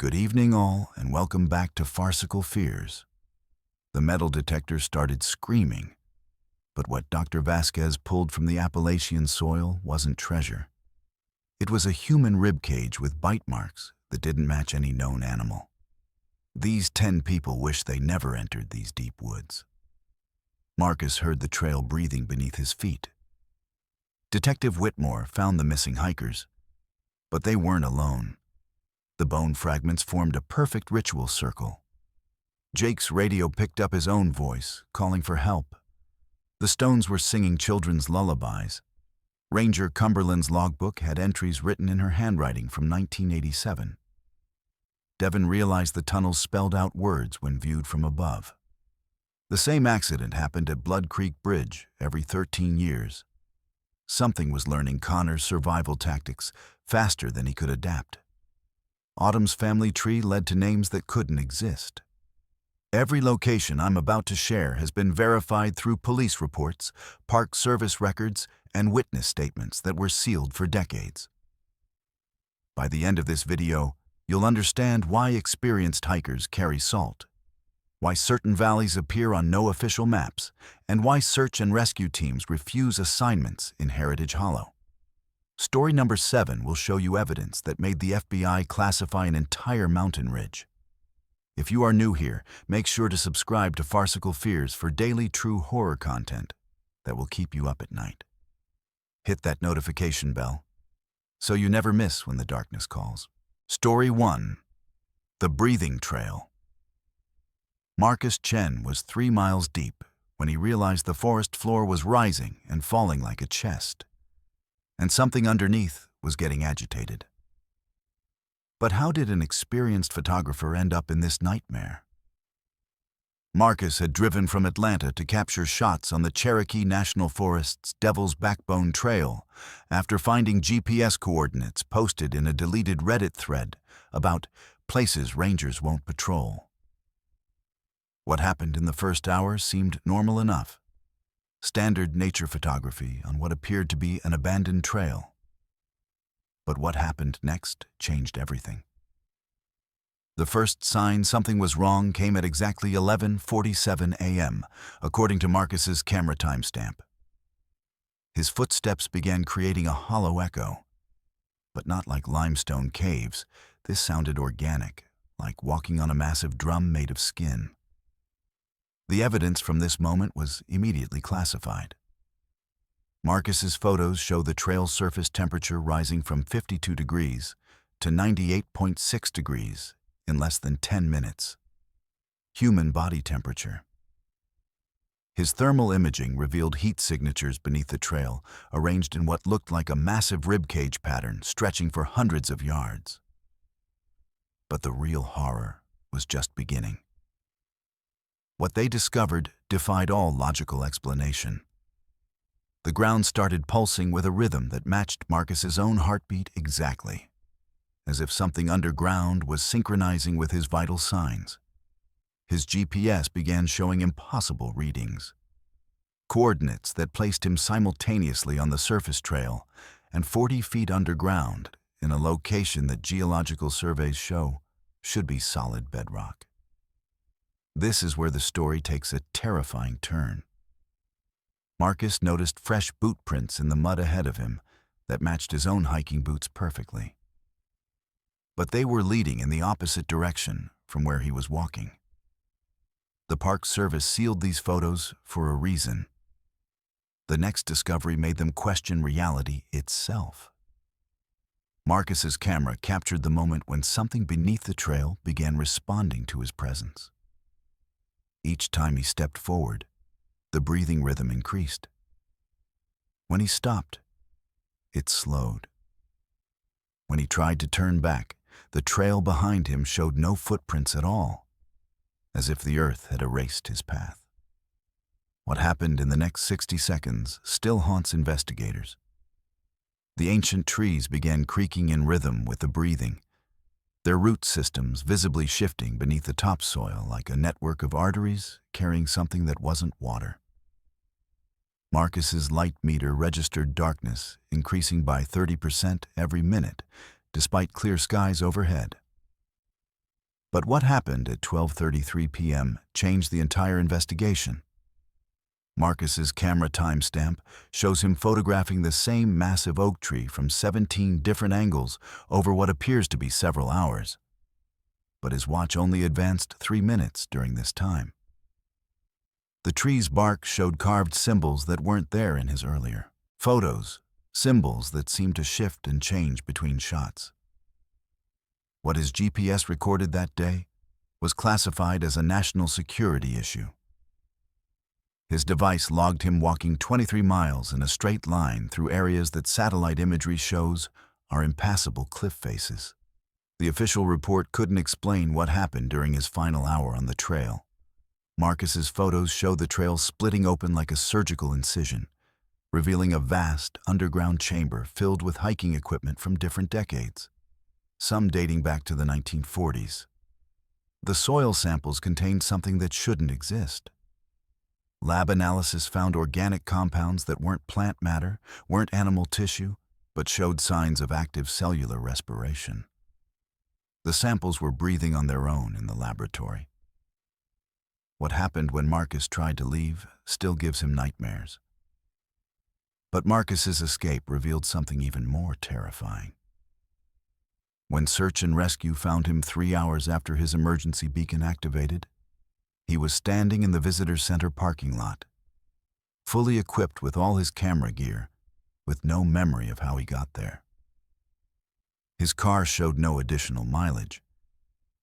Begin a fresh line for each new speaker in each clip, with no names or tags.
Good evening all, and welcome back to Farcical Fears. The metal detector started screaming, but what Dr. Vasquez pulled from the Appalachian soil wasn't treasure. It was a human rib cage with bite marks that didn't match any known animal. These 10 people wished they never entered these deep woods. Marcus heard the trail breathing beneath his feet. Detective Whitmore found the missing hikers, but they weren't alone. The bone fragments formed a perfect ritual circle. Jake's radio picked up his own voice, calling for help. The stones were singing children's lullabies. Ranger Cumberland's logbook had entries written in her handwriting from 1987. Devon realized the tunnels spelled out words when viewed from above. The same accident happened at Blood Creek Bridge every 13 years. Something was learning Connor's survival tactics faster than he could adapt. Autumn's family tree led to names that couldn't exist. Every location I'm about to share has been verified through police reports, Park Service records, and witness statements that were sealed for decades. By the end of this video, you'll understand why experienced hikers carry salt, why certain valleys appear on no official maps, and why search and rescue teams refuse assignments in Heritage Hollow. Story number 7 will show you evidence that made the FBI classify an entire mountain ridge. If you are new here, make sure to subscribe to Farcical Fears for daily true horror content that will keep you up at night. Hit that notification bell so you never miss when the darkness calls. Story 1. The Breathing Trail. Marcus Chen was 3 miles deep when he realized the forest floor was rising and falling like a chest, and something underneath was getting agitated. But how did an experienced photographer end up in this nightmare? Marcus had driven from Atlanta to capture shots on the Cherokee National Forest's Devil's Backbone Trail after finding GPS coordinates posted in a deleted Reddit thread about places rangers won't patrol. What happened in the first hour seemed normal enough. Standard nature photography on what appeared to be an abandoned trail. But what happened next changed everything. The first sign something was wrong came at exactly 11:47 a.m., according to Marcus's camera timestamp. His footsteps began creating a hollow echo, but not like limestone caves. This sounded organic, like walking on a massive drum made of skin. The evidence from this moment was immediately classified. Marcus's photos show the trail surface temperature rising from 52 degrees to 98.6 degrees in less than 10 minutes. Human body temperature. His thermal imaging revealed heat signatures beneath the trail, arranged in what looked like a massive ribcage pattern stretching for hundreds of yards. But the real horror was just beginning. What they discovered defied all logical explanation. The ground started pulsing with a rhythm that matched Marcus's own heartbeat exactly, as if something underground was synchronizing with his vital signs. His GPS began showing impossible readings. Coordinates that placed him simultaneously on the surface trail and 40 feet underground in a location that geological surveys show should be solid bedrock. This is where the story takes a terrifying turn. Marcus noticed fresh boot prints in the mud ahead of him that matched his own hiking boots perfectly. But they were leading in the opposite direction from where he was walking. The Park Service sealed these photos for a reason. The next discovery made them question reality itself. Marcus's camera captured the moment when something beneath the trail began responding to his presence. Each time he stepped forward, the breathing rhythm increased. When he stopped, it slowed. When he tried to turn back, the trail behind him showed no footprints at all, as if the earth had erased his path. What happened in the next 60 seconds still haunts investigators. The ancient trees began creaking in rhythm with the breathing, their root systems visibly shifting beneath the topsoil like a network of arteries carrying something that wasn't water. Marcus's light meter registered darkness increasing by 30% every minute, despite clear skies overhead. But what happened at 12:33 p.m. changed the entire investigation. Marcus's camera timestamp shows him photographing the same massive oak tree from 17 different angles over what appears to be several hours. But his watch only advanced 3 minutes during this time. The tree's bark showed carved symbols that weren't there in his earlier photos, symbols that seemed to shift and change between shots. What his GPS recorded that day was classified as a national security issue. His device logged him walking 23 miles in a straight line through areas that satellite imagery shows are impassable cliff faces. The official report couldn't explain what happened during his final hour on the trail. Marcus's photos show the trail splitting open like a surgical incision, revealing a vast underground chamber filled with hiking equipment from different decades, some dating back to the 1940s. The soil samples contained something that shouldn't exist. Lab analysis found organic compounds that weren't plant matter, weren't animal tissue, but showed signs of active cellular respiration. The samples were breathing on their own in the laboratory. What happened when Marcus tried to leave still gives him nightmares. But Marcus's escape revealed something even more terrifying. When search and rescue found him 3 hours after his emergency beacon activated, he was standing in the visitor center parking lot, fully equipped with all his camera gear, with no memory of how he got there. His car showed no additional mileage,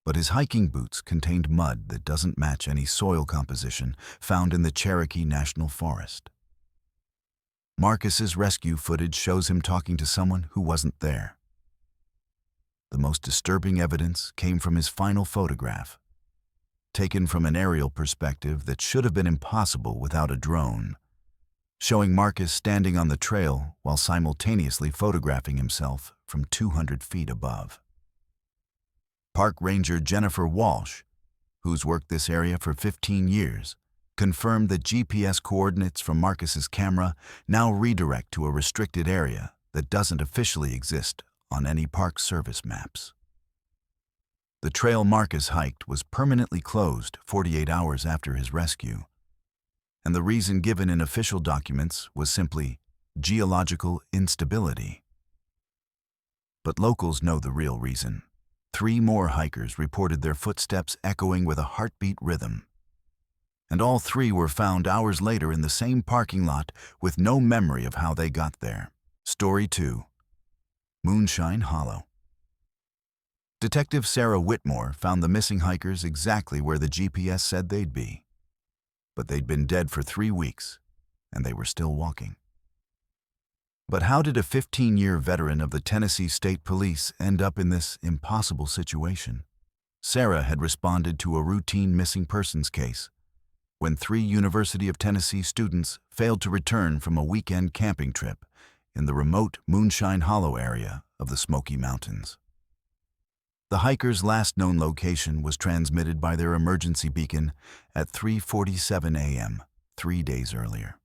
but his hiking boots contained mud that doesn't match any soil composition found in the Cherokee National Forest. Marcus's rescue footage shows him talking to someone who wasn't there. The most disturbing evidence came from his final photograph, taken from an aerial perspective that should have been impossible without a drone, showing Marcus standing on the trail while simultaneously photographing himself from 200 feet above. Park Ranger Jennifer Walsh, who's worked this area for 15 years, confirmed that GPS coordinates from Marcus's camera now redirect to a restricted area that doesn't officially exist on any Park Service maps. The trail Marcus hiked was permanently closed 48 hours after his rescue, and the reason given in official documents was simply geological instability. But locals know the real reason. 3 more hikers reported their footsteps echoing with a heartbeat rhythm. And all 3 were found hours later in the same parking lot with no memory of how they got there. Story 2. Moonshine Hollow. Detective Sarah Whitmore found the missing hikers exactly where the GPS said they'd be. But they'd been dead for 3 weeks, and they were still walking. But how did a 15-year veteran of the Tennessee State Police end up in this impossible situation? Sarah had responded to a routine missing persons case when 3 University of Tennessee students failed to return from a weekend camping trip in the remote Moonshine Hollow area of the Smoky Mountains. The hikers' last known location was transmitted by their emergency beacon at 3:47 a.m., 3 days earlier.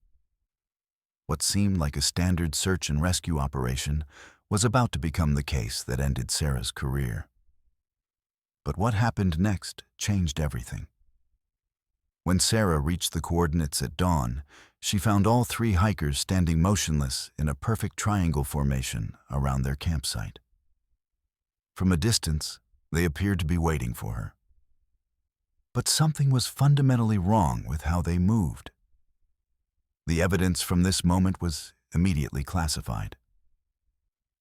What seemed like a standard search and rescue operation was about to become the case that ended Sarah's career. But what happened next changed everything. When Sarah reached the coordinates at dawn, she found all 3 hikers standing motionless in a perfect triangle formation around their campsite. From a distance, they appeared to be waiting for her. But something was fundamentally wrong with how they moved. The evidence from this moment was immediately classified.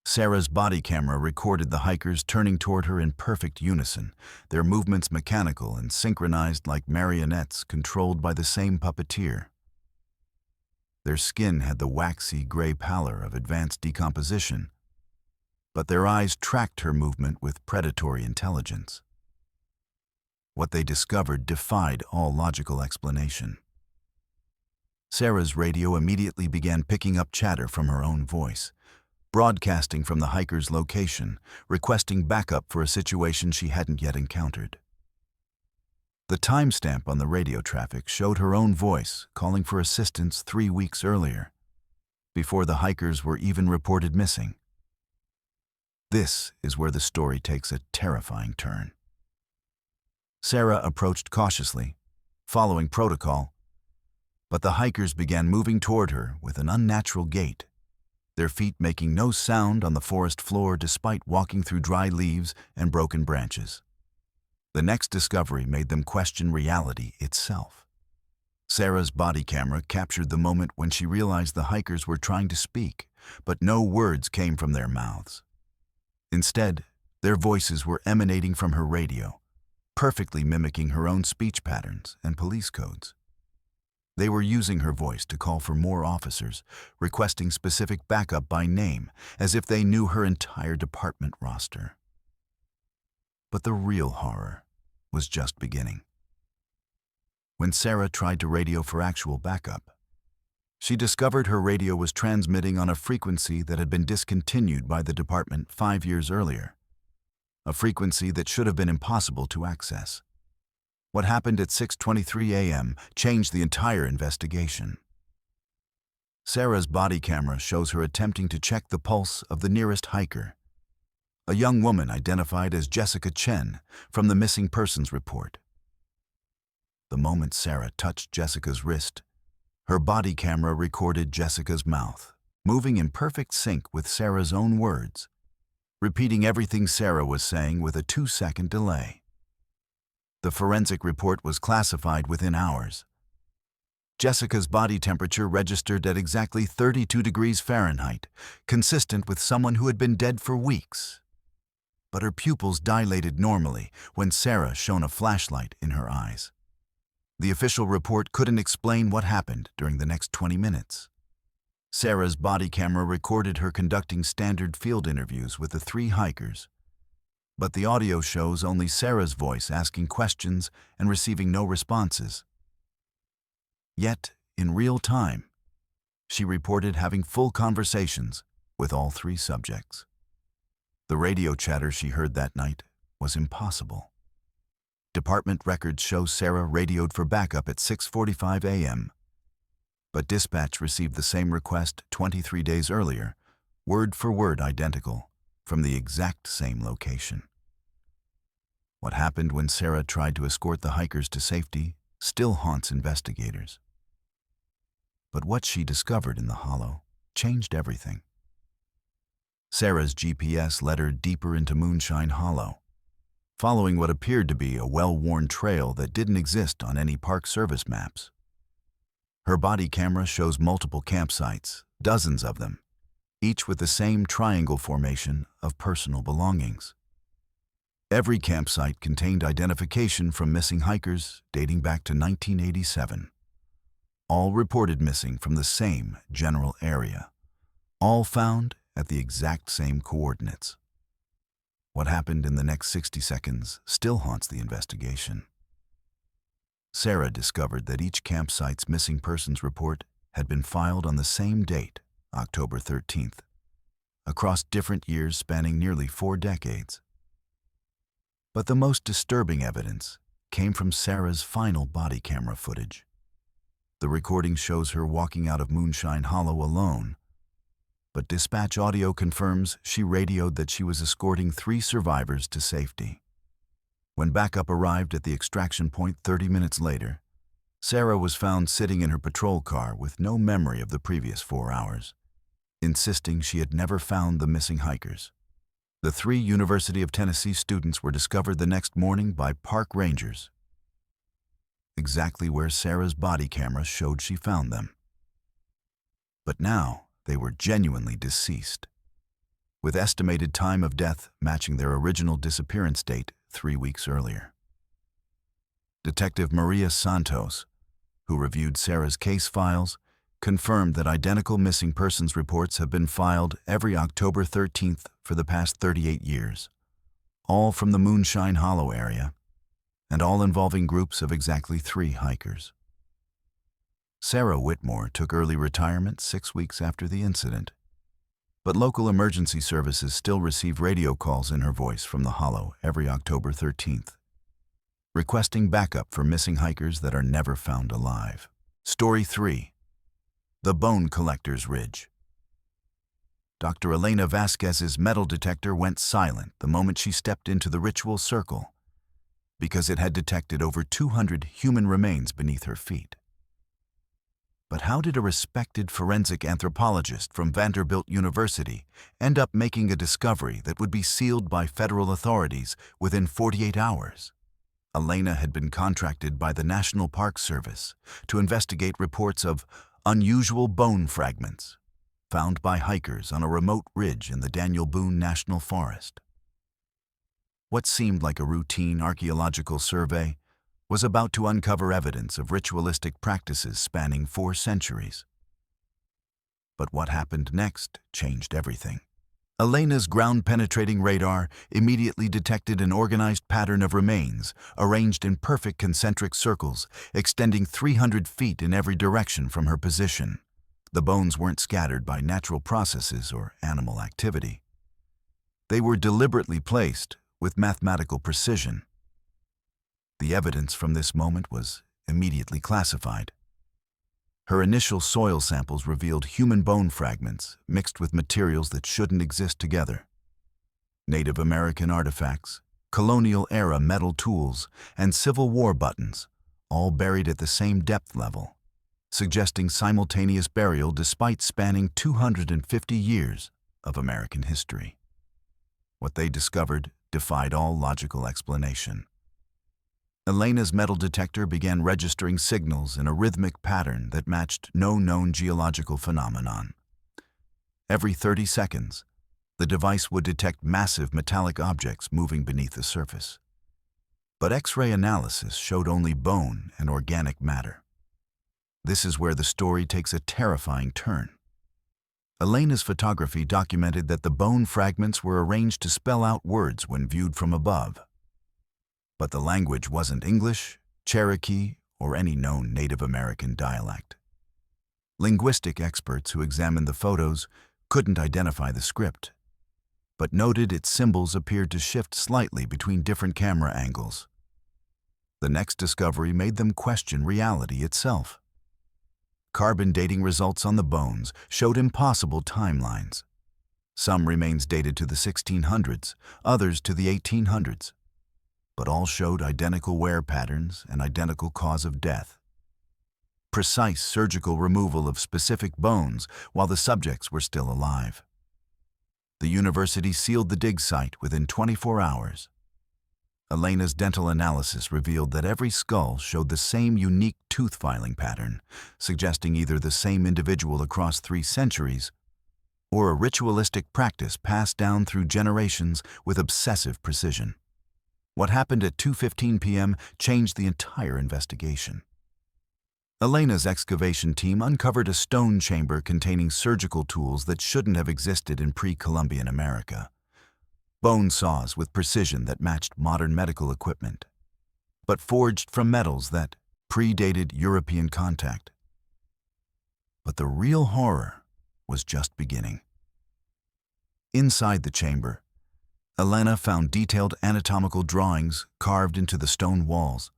Sarah's body camera recorded the hikers turning toward her in perfect unison, their movements mechanical and synchronized like marionettes controlled by the same puppeteer. Their skin had the waxy gray pallor of advanced decomposition, but their eyes tracked her movement with predatory intelligence. What they discovered defied all logical explanation. Sarah's radio immediately began picking up chatter from her own voice, broadcasting from the hiker's location, requesting backup for a situation she hadn't yet encountered. The timestamp on the radio traffic showed her own voice calling for assistance 3 weeks earlier, before the hikers were even reported missing. This is where the story takes a terrifying turn. Sarah approached cautiously, following protocol, but the hikers began moving toward her with an unnatural gait, their feet making no sound on the forest floor despite walking through dry leaves and broken branches. The next discovery made them question reality itself. Sarah's body camera captured the moment when she realized the hikers were trying to speak, but no words came from their mouths. Instead, their voices were emanating from her radio, perfectly mimicking her own speech patterns and police codes. They were using her voice to call for more officers, requesting specific backup by name, as if they knew her entire department roster. But the real horror was just beginning. When Sarah tried to radio for actual backup, she discovered her radio was transmitting on a frequency that had been discontinued by the department 5 years earlier, a frequency that should have been impossible to access. What happened at 6:23 a.m. changed the entire investigation. Sarah's body camera shows her attempting to check the pulse of the nearest hiker, a young woman identified as Jessica Chen from the missing persons report. The moment Sarah touched Jessica's wrist, her body camera recorded Jessica's mouth, moving in perfect sync with Sarah's own words, repeating everything Sarah was saying with a 2-second delay. The forensic report was classified within hours. Jessica's body temperature registered at exactly 32 degrees Fahrenheit, consistent with someone who had been dead for weeks. But her pupils dilated normally when Sarah shone a flashlight in her eyes. The official report couldn't explain what happened during the next 20 minutes. Sarah's body camera recorded her conducting standard field interviews with the 3 hikers, but the audio shows only Sarah's voice asking questions and receiving no responses. Yet, in real time, she reported having full conversations with all 3 subjects. The radio chatter she heard that night was impossible. Department records show Sarah radioed for backup at 6:45 a.m., but dispatch received the same request 23 days earlier, word for word identical, from the exact same location. What happened when Sarah tried to escort the hikers to safety still haunts investigators. But what she discovered in the hollow changed everything. Sarah's GPS led her deeper into Moonshine Hollow, following what appeared to be a well-worn trail that didn't exist on any Park Service maps. Her body camera shows multiple campsites, dozens of them, each with the same triangle formation of personal belongings. Every campsite contained identification from missing hikers dating back to 1987. All reported missing from the same general area, all found at the exact same coordinates. What happened in the next 60 seconds still haunts the investigation. Sarah discovered that each campsite's missing persons report had been filed on the same date, October 13th, across different years spanning nearly 4 decades. But the most disturbing evidence came from Sarah's final body camera footage. The recording shows her walking out of Moonshine Hollow alone, but dispatch audio confirms she radioed that she was escorting 3 survivors to safety. When backup arrived at the extraction point 30 minutes later, Sarah was found sitting in her patrol car with no memory of the previous 4 hours, insisting she had never found the missing hikers. The 3 University of Tennessee students were discovered the next morning by park rangers, exactly where Sarah's body camera showed she found them. But now, they were genuinely deceased, with estimated time of death matching their original disappearance date 3 weeks earlier. Detective Maria Santos, who reviewed Sarah's case files, confirmed that identical missing persons reports have been filed every October 13th for the past 38 years, all from the Moonshine Hollow area, and all involving groups of exactly 3 hikers. Sarah Whitmore took early retirement 6 weeks after the incident, but local emergency services still receive radio calls in her voice from the hollow every October 13th, requesting backup for missing hikers that are never found alive. Story 3. The Bone Collector's Ridge. Dr. Elena Vasquez's metal detector went silent the moment she stepped into the ritual circle, because it had detected over 200 human remains beneath her feet. But how did a respected forensic anthropologist from Vanderbilt University end up making a discovery that would be sealed by federal authorities within 48 hours? Elena had been contracted by the National Park Service to investigate reports of unusual bone fragments found by hikers on a remote ridge in the Daniel Boone National Forest. What seemed like a routine archaeological survey was about to uncover evidence of ritualistic practices spanning 4 centuries. But what happened next changed everything. Elena's ground-penetrating radar immediately detected an organized pattern of remains arranged in perfect concentric circles, extending 300 feet in every direction from her position. The bones weren't scattered by natural processes or animal activity. They were deliberately placed with mathematical precision. The evidence from this moment was immediately classified. Her initial soil samples revealed human bone fragments mixed with materials that shouldn't exist together. Native American artifacts, colonial-era metal tools, and Civil War buttons, all buried at the same depth level, suggesting simultaneous burial despite spanning 250 years of American history. What they discovered defied all logical explanation. Elena's metal detector began registering signals in a rhythmic pattern that matched no known geological phenomenon. Every 30 seconds, the device would detect massive metallic objects moving beneath the surface. But X-ray analysis showed only bone and organic matter. This is where the story takes a terrifying turn. Elena's photography documented that the bone fragments were arranged to spell out words when viewed from above. But the language wasn't English, Cherokee, or any known Native American dialect. Linguistic experts who examined the photos couldn't identify the script, but noted its symbols appeared to shift slightly between different camera angles. The next discovery made them question reality itself. Carbon dating results on the bones showed impossible timelines. Some remains dated to the 1600s, others to the 1800s. But all showed identical wear patterns and identical cause of death. Precise surgical removal of specific bones while the subjects were still alive. The university sealed the dig site within 24 hours. Elena's dental analysis revealed that every skull showed the same unique tooth filing pattern, suggesting either the same individual across 3 centuries or a ritualistic practice passed down through generations with obsessive precision. What happened at 2:15 p.m. changed the entire investigation. Elena's excavation team uncovered a stone chamber containing surgical tools that shouldn't have existed in pre-Columbian America. Bone saws with precision that matched modern medical equipment, but forged from metals that predated European contact. But the real horror was just beginning. Inside the chamber, Elena found detailed anatomical drawings carved into the stone walls,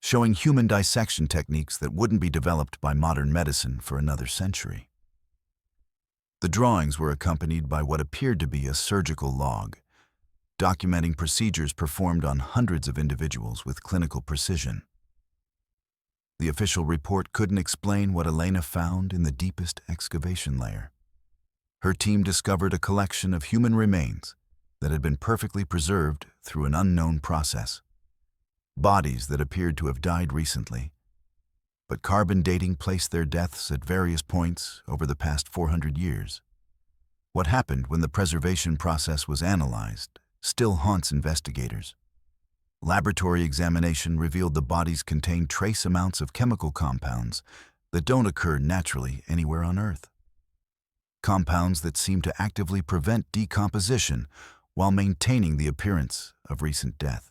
showing human dissection techniques that wouldn't be developed by modern medicine for another century. The drawings were accompanied by what appeared to be a surgical log, documenting procedures performed on hundreds of individuals with clinical precision. The official report couldn't explain what Elena found in the deepest excavation layer. Her team discovered a collection of human remains that had been perfectly preserved through an unknown process. Bodies that appeared to have died recently, but carbon dating placed their deaths at various points over the past 400 years. What happened when the preservation process was analyzed still haunts investigators. Laboratory examination revealed the bodies contained trace amounts of chemical compounds that don't occur naturally anywhere on Earth. Compounds that seem to actively prevent decomposition while maintaining the appearance of recent death.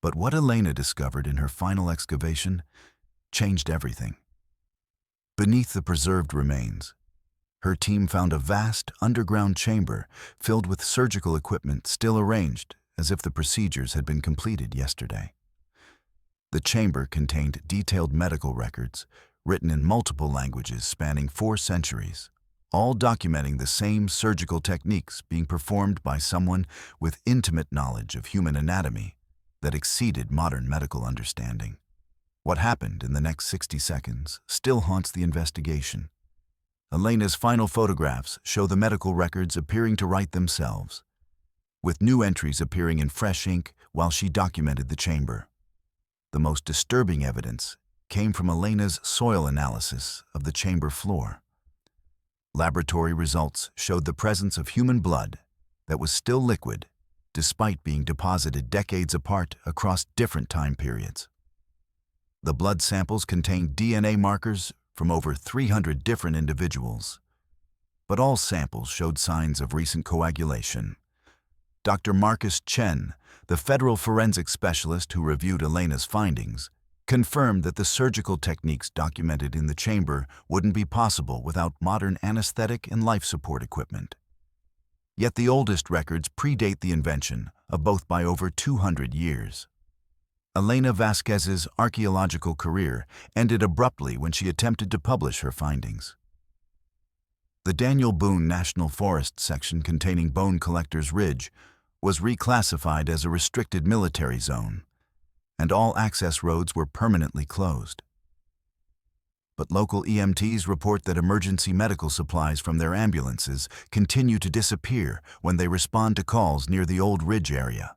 But what Elena discovered in her final excavation changed everything. Beneath the preserved remains, her team found a vast underground chamber filled with surgical equipment still arranged as if the procedures had been completed yesterday. The chamber contained detailed medical records written in multiple languages spanning 4 centuries, all documenting the same surgical techniques being performed by someone with intimate knowledge of human anatomy that exceeded modern medical understanding. What happened in the next 60 seconds still haunts the investigation. Elena's final photographs show the medical records appearing to write themselves, with new entries appearing in fresh ink while she documented the chamber. The most disturbing evidence came from Elena's soil analysis of the chamber floor. Laboratory results showed the presence of human blood that was still liquid, despite being deposited decades apart across different time periods. The blood samples contained DNA markers from over 300 different individuals, but all samples showed signs of recent coagulation. Dr. Marcus Chen, the federal forensic specialist who reviewed Elena's findings, confirmed that the surgical techniques documented in the chamber wouldn't be possible without modern anesthetic and life support equipment. Yet the oldest records predate the invention of both by over 200 years. Elena Vasquez's archaeological career ended abruptly when she attempted to publish her findings. The Daniel Boone National Forest section containing Bone Collectors Ridge was reclassified as a restricted military zone, and all access roads were permanently closed. But local EMTs report that emergency medical supplies from their ambulances continue to disappear when they respond to calls near the old ridge area.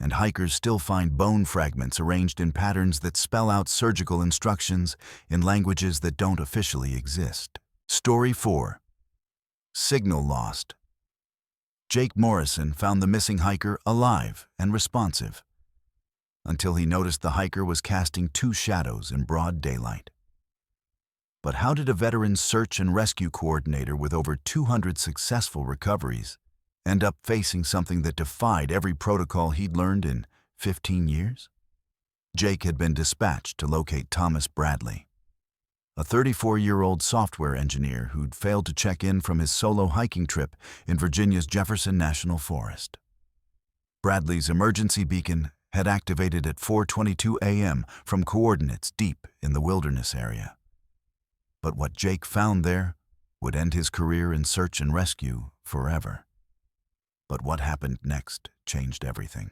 And hikers still find bone fragments arranged in patterns that spell out surgical instructions in languages that don't officially exist. Story 4. Signal lost. Jake Morrison found the missing hiker alive and responsive, until he noticed the hiker was casting two shadows in broad daylight. But how did a veteran search and rescue coordinator with over 200 successful recoveries end up facing something that defied every protocol he'd learned in 15 years? Jake had been dispatched to locate Thomas Bradley, a 34-year-old software engineer who'd failed to check in from his solo hiking trip in Virginia's Jefferson National Forest. Bradley's emergency beacon had activated at 4:22 a.m. from coordinates deep in the wilderness area. But what Jake found there would end his career in search and rescue forever. But what happened next changed everything.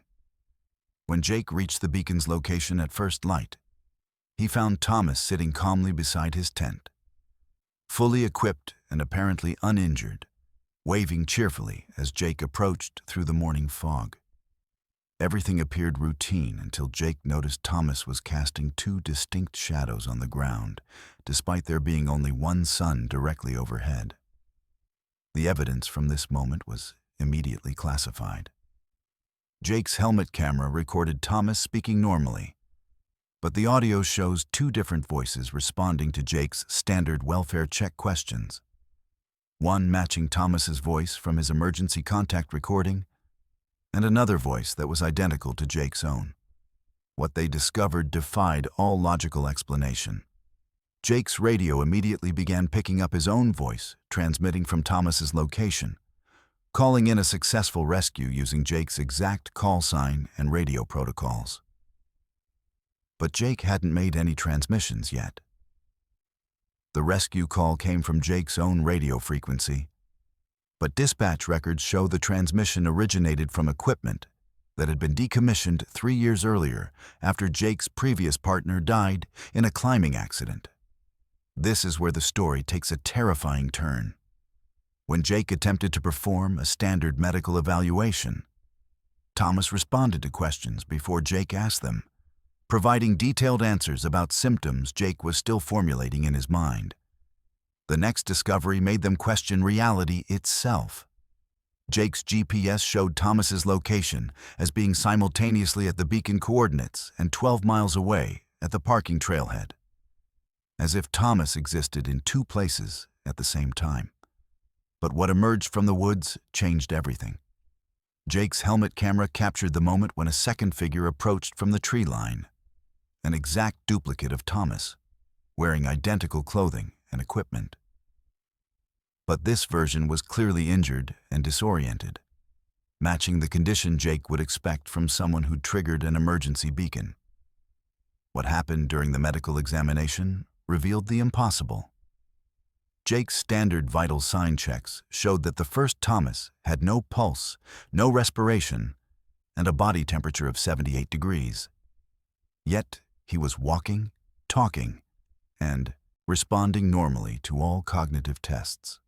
When Jake reached the beacon's location at first light, he found Thomas sitting calmly beside his tent, fully equipped and apparently uninjured, waving cheerfully as Jake approached through the morning fog. Everything appeared routine until Jake noticed Thomas was casting two distinct shadows on the ground, despite there being only one sun directly overhead. The evidence from this moment was immediately classified. Jake's helmet camera recorded Thomas speaking normally, but the audio shows two different voices responding to Jake's standard welfare check questions. One matching Thomas's voice from his emergency contact recording, and another voice that was identical to Jake's own. What they discovered defied all logical explanation. Jake's radio immediately began picking up his own voice, transmitting from Thomas's location, calling in a successful rescue using Jake's exact call sign and radio protocols. But Jake hadn't made any transmissions yet. The rescue call came from Jake's own radio frequency, but dispatch records show the transmission originated from equipment that had been decommissioned 3 years earlier after Jake's previous partner died in a climbing accident. This is where the story takes a terrifying turn. When Jake attempted to perform a standard medical evaluation, Thomas responded to questions before Jake asked them, providing detailed answers about symptoms Jake was still formulating in his mind. The next discovery made them question reality itself. Jake's GPS showed Thomas's location as being simultaneously at the beacon coordinates and 12 miles away at the parking trailhead, as if Thomas existed in two places at the same time. But what emerged from the woods changed everything. Jake's helmet camera captured the moment when a second figure approached from the tree line, an exact duplicate of Thomas, wearing identical clothing and equipment. But this version was clearly injured and disoriented, matching the condition Jake would expect from someone who'd triggered an emergency beacon. What happened during the medical examination revealed the impossible. Jake's standard vital sign checks showed that the first Thomas had no pulse, no respiration, and a body temperature of 78 degrees. Yet he was walking, talking, and responding normally to all cognitive tests.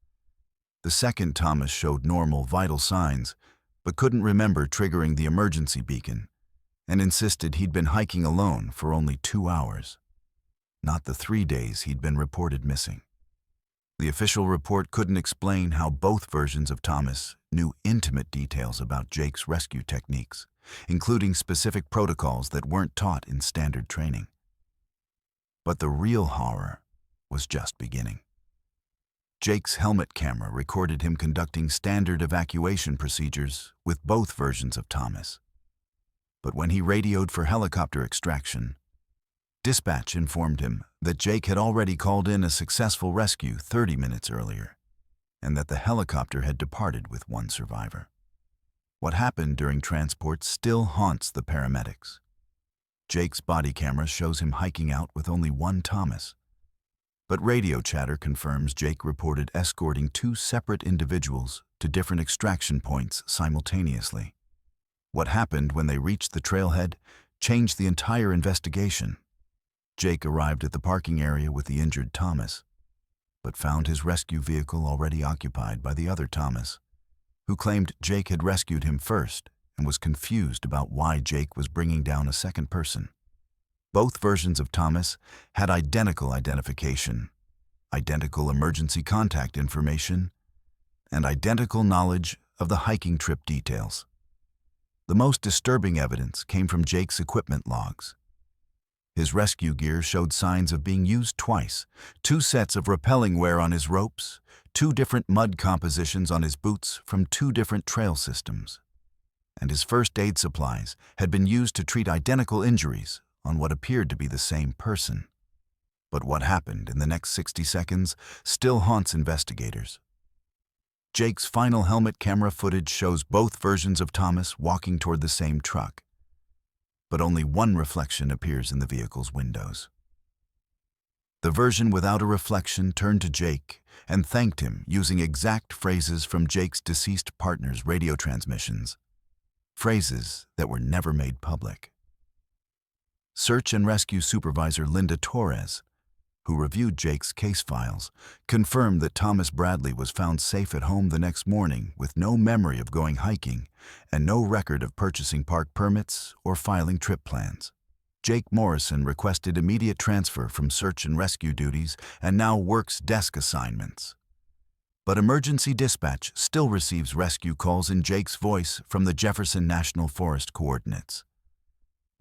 The second Thomas showed normal vital signs, but couldn't remember triggering the emergency beacon, and insisted he'd been hiking alone for only 2 hours, not the 3 days he'd been reported missing. The official report couldn't explain how both versions of Thomas knew intimate details about Jake's rescue techniques, including specific protocols that weren't taught in standard training. But the real horror was just beginning. Jake's helmet camera recorded him conducting standard evacuation procedures with both versions of Thomas. But when he radioed for helicopter extraction, dispatch informed him that Jake had already called in a successful rescue 30 minutes earlier, and that the helicopter had departed with one survivor. What happened during transport still haunts the paramedics. Jake's body camera shows him hiking out with only one Thomas, but radio chatter confirms Jake reported escorting 2 separate individuals to different extraction points simultaneously. What happened when they reached the trailhead changed the entire investigation. Jake arrived at the parking area with the injured Thomas, but found his rescue vehicle already occupied by the other Thomas, who claimed Jake had rescued him first and was confused about why Jake was bringing down a second person. Both versions of Thomas had identical identification, identical emergency contact information, and identical knowledge of the hiking trip details. The most disturbing evidence came from Jake's equipment logs. His rescue gear showed signs of being used twice: 2 sets of rappelling wear on his ropes, 2 different mud compositions on his boots from 2 different trail systems. And his first aid supplies had been used to treat identical injuries on what appeared to be the same person. But what happened in the next 60 seconds still haunts investigators. Jake's final helmet camera footage shows both versions of Thomas walking toward the same truck, but only one reflection appears in the vehicle's windows. The version without a reflection turned to Jake and thanked him using exact phrases from Jake's deceased partner's radio transmissions, phrases that were never made public. Search and Rescue Supervisor Linda Torres, who reviewed Jake's case files, confirmed that Thomas Bradley was found safe at home the next morning with no memory of going hiking and no record of purchasing park permits or filing trip plans. Jake Morrison requested immediate transfer from search and rescue duties and now works desk assignments. But emergency dispatch still receives rescue calls in Jake's voice from the Jefferson National Forest coordinates,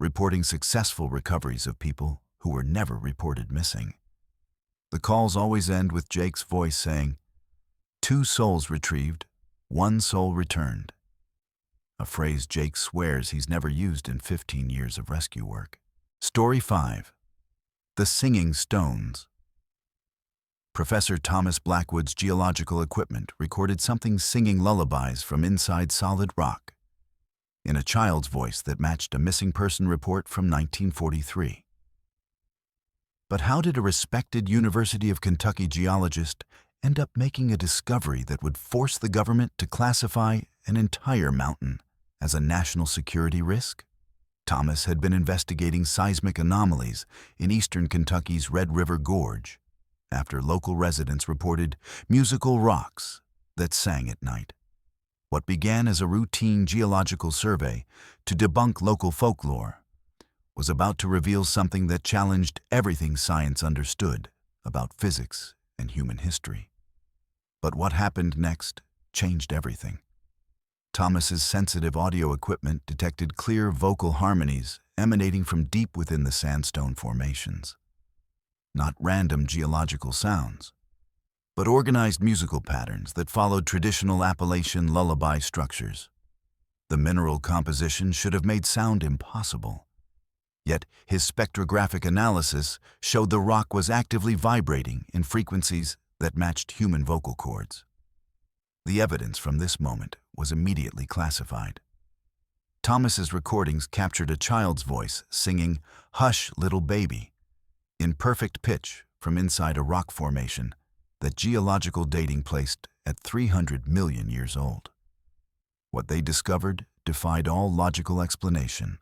reporting successful recoveries of people who were never reported missing. The calls always end with Jake's voice saying, "2 souls retrieved, 1 soul returned," a phrase Jake swears he's never used in 15 years of rescue work. Story 5. The Singing Stones. Professor Thomas Blackwood's geological equipment recorded something singing lullabies from inside solid rock, in a child's voice that matched a missing person report from 1943. But how did a respected University of Kentucky geologist end up making a discovery that would force the government to classify an entire mountain as a national security risk? Thomas had been investigating seismic anomalies in eastern Kentucky's Red River Gorge after local residents reported musical rocks that sang at night. What began as a routine geological survey to debunk local folklore was about to reveal something that challenged everything science understood about physics and human history. But what happened next changed everything. Thomas's sensitive audio equipment detected clear vocal harmonies emanating from deep within the sandstone formations. Not random geological sounds, but organized musical patterns that followed traditional Appalachian lullaby structures. The mineral composition should have made sound impossible. Yet his spectrographic analysis showed the rock was actively vibrating in frequencies that matched human vocal cords. The evidence from this moment was immediately classified. Thomas's recordings captured a child's voice singing "Hush, Little Baby" in perfect pitch from inside a rock formation that geological dating placed at 300 million years old. What they discovered defied all logical explanation.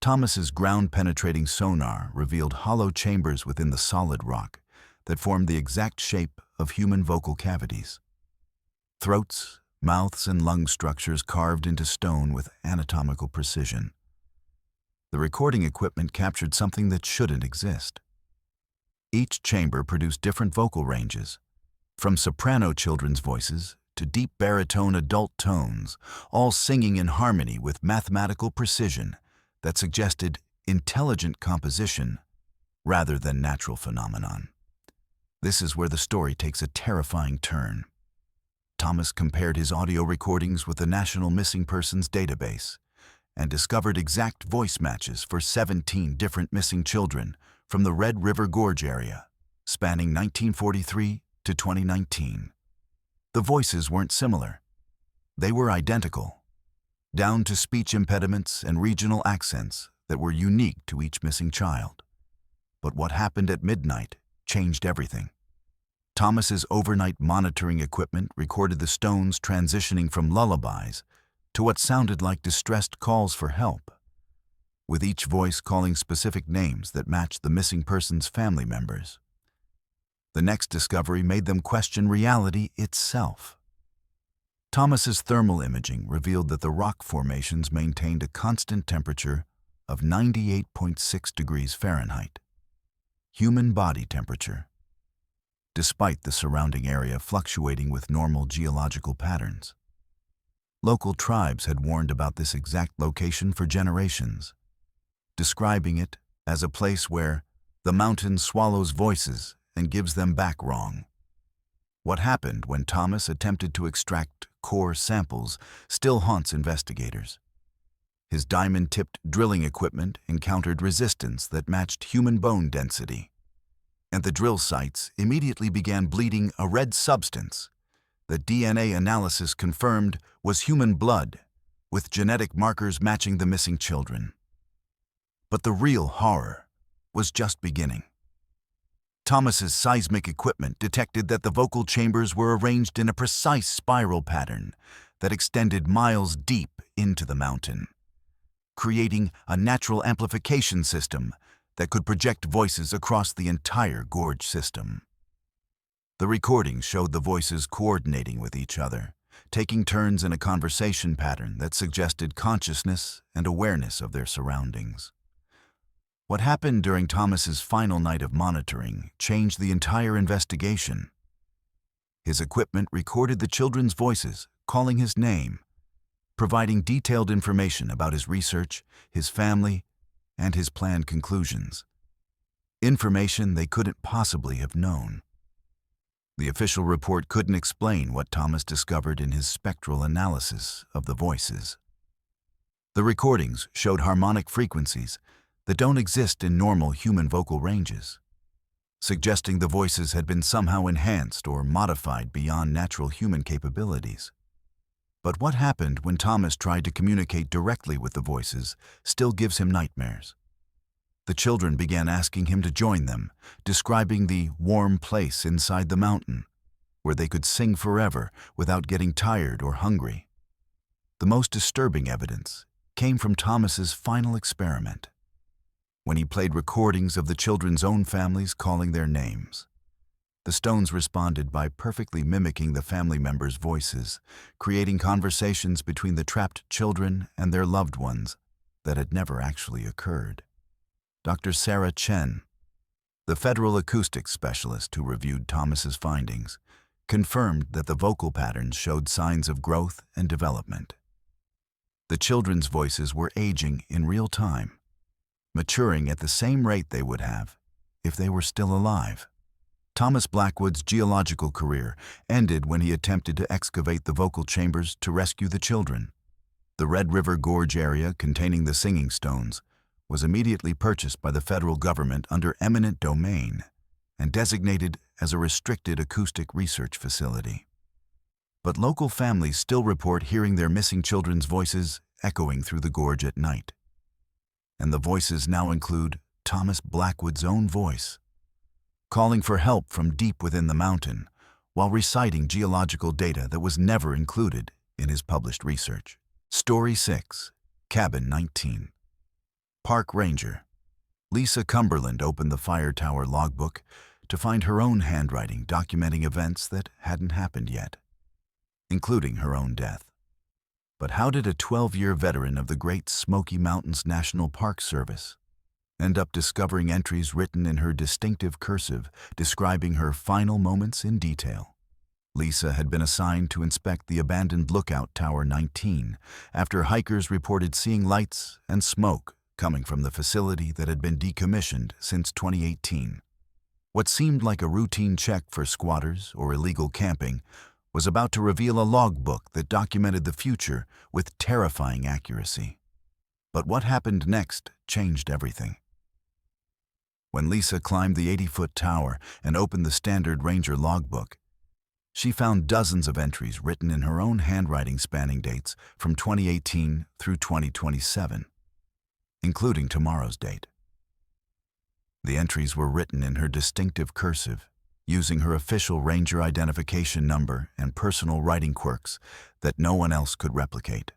Thomas's ground-penetrating sonar revealed hollow chambers within the solid rock that formed the exact shape of human vocal cavities. Throats, mouths, and lung structures carved into stone with anatomical precision. The recording equipment captured something that shouldn't exist. Each chamber produced different vocal ranges, from soprano children's voices to deep baritone adult tones, all singing in harmony with mathematical precision that suggested intelligent composition rather than natural phenomenon. This is where the story takes a terrifying turn. Thomas compared his audio recordings with the National Missing Persons Database and discovered exact voice matches for 17 different missing children from the Red River Gorge area, spanning 1943 to 2019. The voices weren't similar. They were identical, down to speech impediments and regional accents that were unique to each missing child. But what happened at midnight changed everything. Thomas's overnight monitoring equipment recorded the stones transitioning from lullabies to what sounded like distressed calls for help, with each voice calling specific names that matched the missing person's family members. The next discovery made them question reality itself. Thomas's thermal imaging revealed that the rock formations maintained a constant temperature of 98.6 degrees Fahrenheit, human body temperature, despite the surrounding area fluctuating with normal geological patterns. Local tribes had warned about this exact location for generations, describing it as a place where the mountain swallows voices and gives them back wrong. What happened when Thomas attempted to extract core samples still haunts investigators. His diamond-tipped drilling equipment encountered resistance that matched human bone density, and the drill sites immediately began bleeding a red substance that DNA analysis confirmed was human blood, with genetic markers matching the missing children. But the real horror was just beginning. Thomas's seismic equipment detected that the vocal chambers were arranged in a precise spiral pattern that extended miles deep into the mountain, creating a natural amplification system that could project voices across the entire gorge system. The recordings showed the voices coordinating with each other, taking turns in a conversation pattern that suggested consciousness and awareness of their surroundings. What happened during Thomas's final night of monitoring changed the entire investigation. His equipment recorded the children's voices, calling his name, providing detailed information about his research, his family, and his planned conclusions. Information they couldn't possibly have known. The official report couldn't explain what Thomas discovered in his spectral analysis of the voices. The recordings showed harmonic frequencies that don't exist in normal human vocal ranges, suggesting the voices had been somehow enhanced or modified beyond natural human capabilities. But what happened when Thomas tried to communicate directly with the voices still gives him nightmares. The children began asking him to join them, describing the warm place inside the mountain, where they could sing forever without getting tired or hungry. The most disturbing evidence came from Thomas's final experiment, when he played recordings of the children's own families calling their names. The stones responded by perfectly mimicking the family members' voices, creating conversations between the trapped children and their loved ones that had never actually occurred. Dr. Sarah Chen, the federal acoustics specialist who reviewed Thomas's findings, confirmed that the vocal patterns showed signs of growth and development. The children's voices were aging in real time, maturing at the same rate they would have if they were still alive. Thomas Blackwood's geological career ended when he attempted to excavate the vocal chambers to rescue the children. The Red River Gorge area containing the singing stones was immediately purchased by the federal government under eminent domain and designated as a restricted acoustic research facility. But local families still report hearing their missing children's voices echoing through the gorge at night. And the voices now include Thomas Blackwood's own voice, calling for help from deep within the mountain while reciting geological data that was never included in his published research. Story 6, Cabin 19. Park Ranger. Lisa Cumberland opened the fire tower logbook to find her own handwriting documenting events that hadn't happened yet, including her own death. But how did a 12-year veteran of the Great Smoky Mountains National Park Service end up discovering entries written in her distinctive cursive describing her final moments in detail? Lisa had been assigned to inspect the abandoned Lookout Tower 19 after hikers reported seeing lights and smoke coming from the facility that had been decommissioned since 2018. What seemed like a routine check for squatters or illegal camping was about to reveal a logbook that documented the future with terrifying accuracy. But what happened next changed everything. When Lisa climbed the 80-foot tower and opened the standard Ranger logbook, she found dozens of entries written in her own handwriting spanning dates from 2018 through 2027, including tomorrow's date. The entries were written in her distinctive cursive, using her official Ranger identification number and personal writing quirks that no one else could replicate.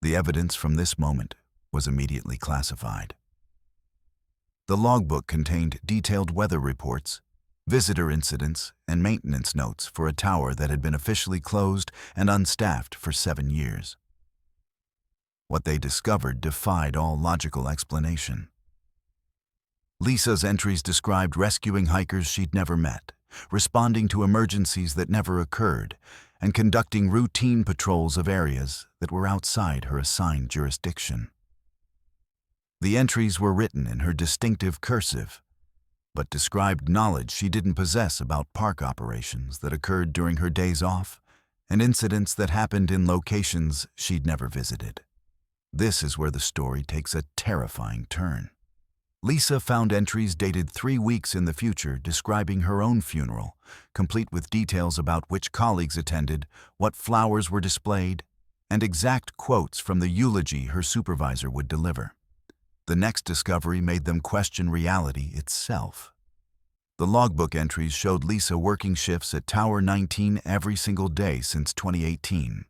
The evidence from this moment was immediately classified. The logbook contained detailed weather reports, visitor incidents, and maintenance notes for a tower that had been officially closed and unstaffed for 7 years. What they discovered defied all logical explanation. Lisa's entries described rescuing hikers she'd never met, responding to emergencies that never occurred, and conducting routine patrols of areas that were outside her assigned jurisdiction. The entries were written in her distinctive cursive, but described knowledge she didn't possess about park operations that occurred during her days off and incidents that happened in locations she'd never visited. This is where the story takes a terrifying turn. Lisa found entries dated 3 weeks in the future describing her own funeral, complete with details about which colleagues attended, what flowers were displayed, and exact quotes from the eulogy her supervisor would deliver. The next discovery made them question reality itself. The logbook entries showed Lisa working shifts at Tower 19 every single day since 2018,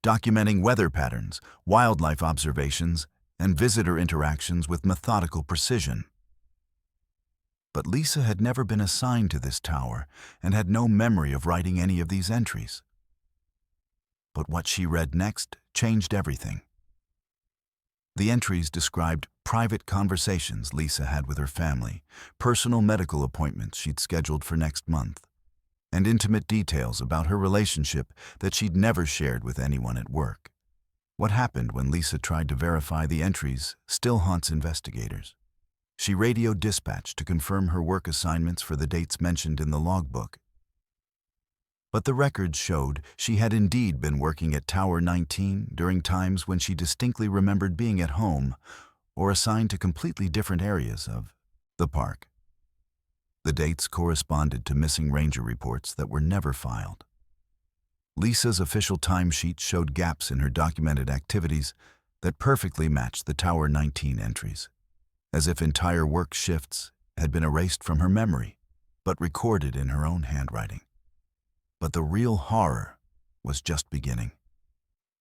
documenting weather patterns, wildlife observations, and visitor interactions with methodical precision. But Lisa had never been assigned to this tower and had no memory of writing any of these entries. But what she read next changed everything. The entries described private conversations Lisa had with her family, personal medical appointments she'd scheduled for next month, and intimate details about her relationship that she'd never shared with anyone at work. What happened when Lisa tried to verify the entries still haunts investigators. She radioed dispatch to confirm her work assignments for the dates mentioned in the logbook. But the records showed she had indeed been working at Tower 19 during times when she distinctly remembered being at home or assigned to completely different areas of the park. The dates corresponded to missing ranger reports that were never filed. Lisa's official timesheet showed gaps in her documented activities that perfectly matched the Tower 19 entries, as if entire work shifts had been erased from her memory, but recorded in her own handwriting. But the real horror was just beginning.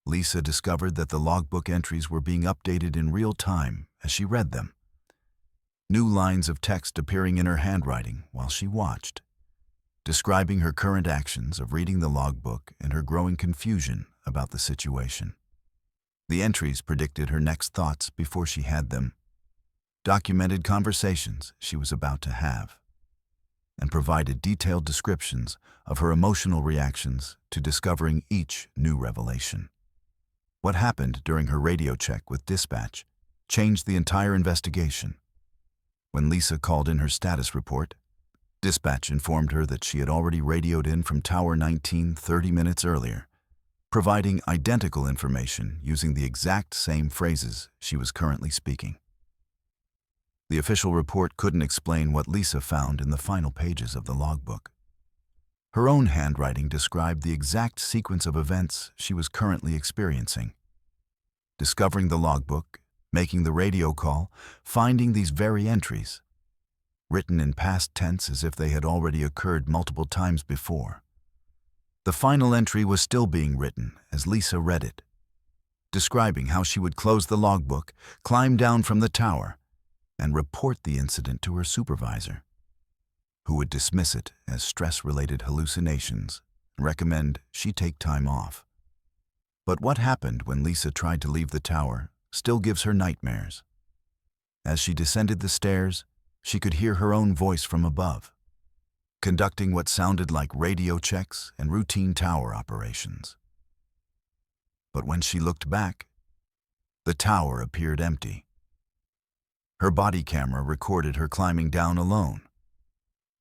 Lisa discovered that the logbook entries were being updated in real time as she read them, new lines of text appearing in her handwriting while she watched, describing her current actions of reading the logbook and her growing confusion about the situation. The entries predicted her next thoughts before she had them, documented conversations she was about to have, and provided detailed descriptions of her emotional reactions to discovering each new revelation. What happened during her radio check with dispatch changed the entire investigation. When Lisa called in her status report, dispatch informed her that she had already radioed in from Tower 19 30 minutes earlier, providing identical information using the exact same phrases she was currently speaking. The official report couldn't explain what Lisa found in the final pages of the logbook. Her own handwriting described the exact sequence of events she was currently experiencing. Discovering the logbook, making the radio call, finding these very entries, written in past tense as if they had already occurred multiple times before. The final entry was still being written as Lisa read it, describing how she would close the logbook, climb down from the tower, and report the incident to her supervisor, who would dismiss it as stress-related hallucinations and recommend she take time off. But what happened when Lisa tried to leave the tower still gives her nightmares. As she descended the stairs, she could hear her own voice from above, conducting what sounded like radio checks and routine tower operations. But when she looked back, the tower appeared empty. Her body camera recorded her climbing down alone,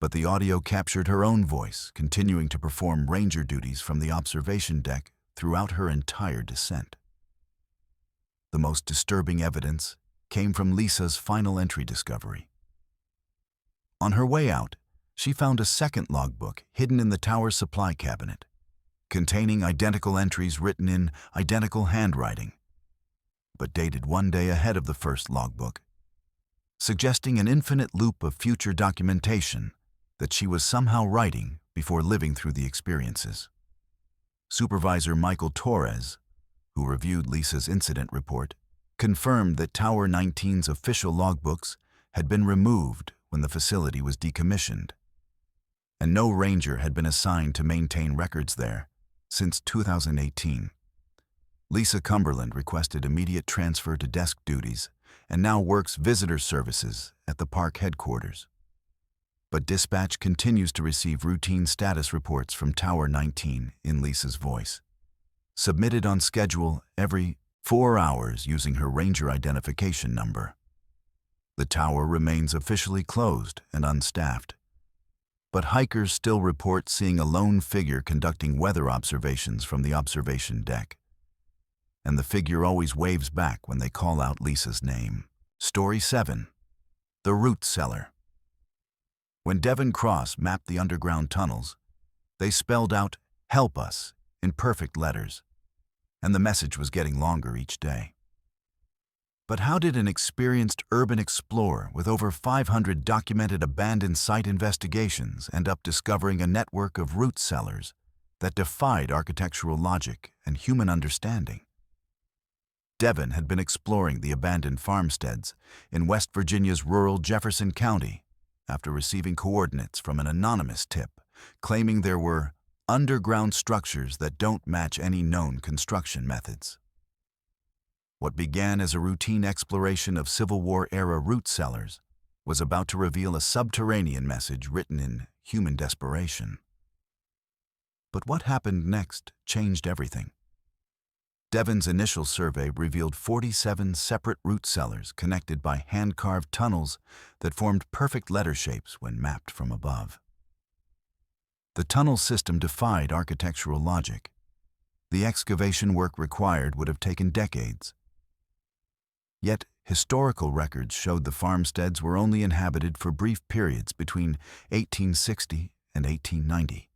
but the audio captured her own voice continuing to perform ranger duties from the observation deck throughout her entire descent. The most disturbing evidence came from Lisa's final entry discovery. On her way out, she found a second logbook hidden in the tower's supply cabinet, containing identical entries written in identical handwriting, but dated one day ahead of the first logbook, suggesting an infinite loop of future documentation that she was somehow writing before living through the experiences. Supervisor Michael Torres, who reviewed Lisa's incident report, confirmed that Tower 19's official logbooks had been removed when the facility was decommissioned, and no ranger had been assigned to maintain records there since 2018. Lisa Cumberland requested immediate transfer to desk duties and now works visitor services at the park headquarters. But dispatch continues to receive routine status reports from Tower 19 in Lisa's voice, submitted on schedule every 4 hours using her ranger identification number. The tower remains officially closed and unstaffed, but hikers still report seeing a lone figure conducting weather observations from the observation deck, and the figure always waves back when they call out Lisa's name. Story 7. The Root Cellar. When Devon Cross mapped the underground tunnels, they spelled out, "Help us," in perfect letters, and the message was getting longer each day. But how did an experienced urban explorer with over 500 documented abandoned site investigations end up discovering a network of root cellars that defied architectural logic and human understanding? Devon had been exploring the abandoned farmsteads in West Virginia's rural Jefferson County after receiving coordinates from an anonymous tip claiming there were underground structures that don't match any known construction methods. What began as a routine exploration of Civil War-era root cellars was about to reveal a subterranean message written in human desperation. But what happened next changed everything. Devon's initial survey revealed 47 separate root cellars connected by hand-carved tunnels that formed perfect letter shapes when mapped from above. The tunnel system defied architectural logic. The excavation work required would have taken decades. Yet, historical records showed the farmsteads were only inhabited for brief periods between 1860 and 1890.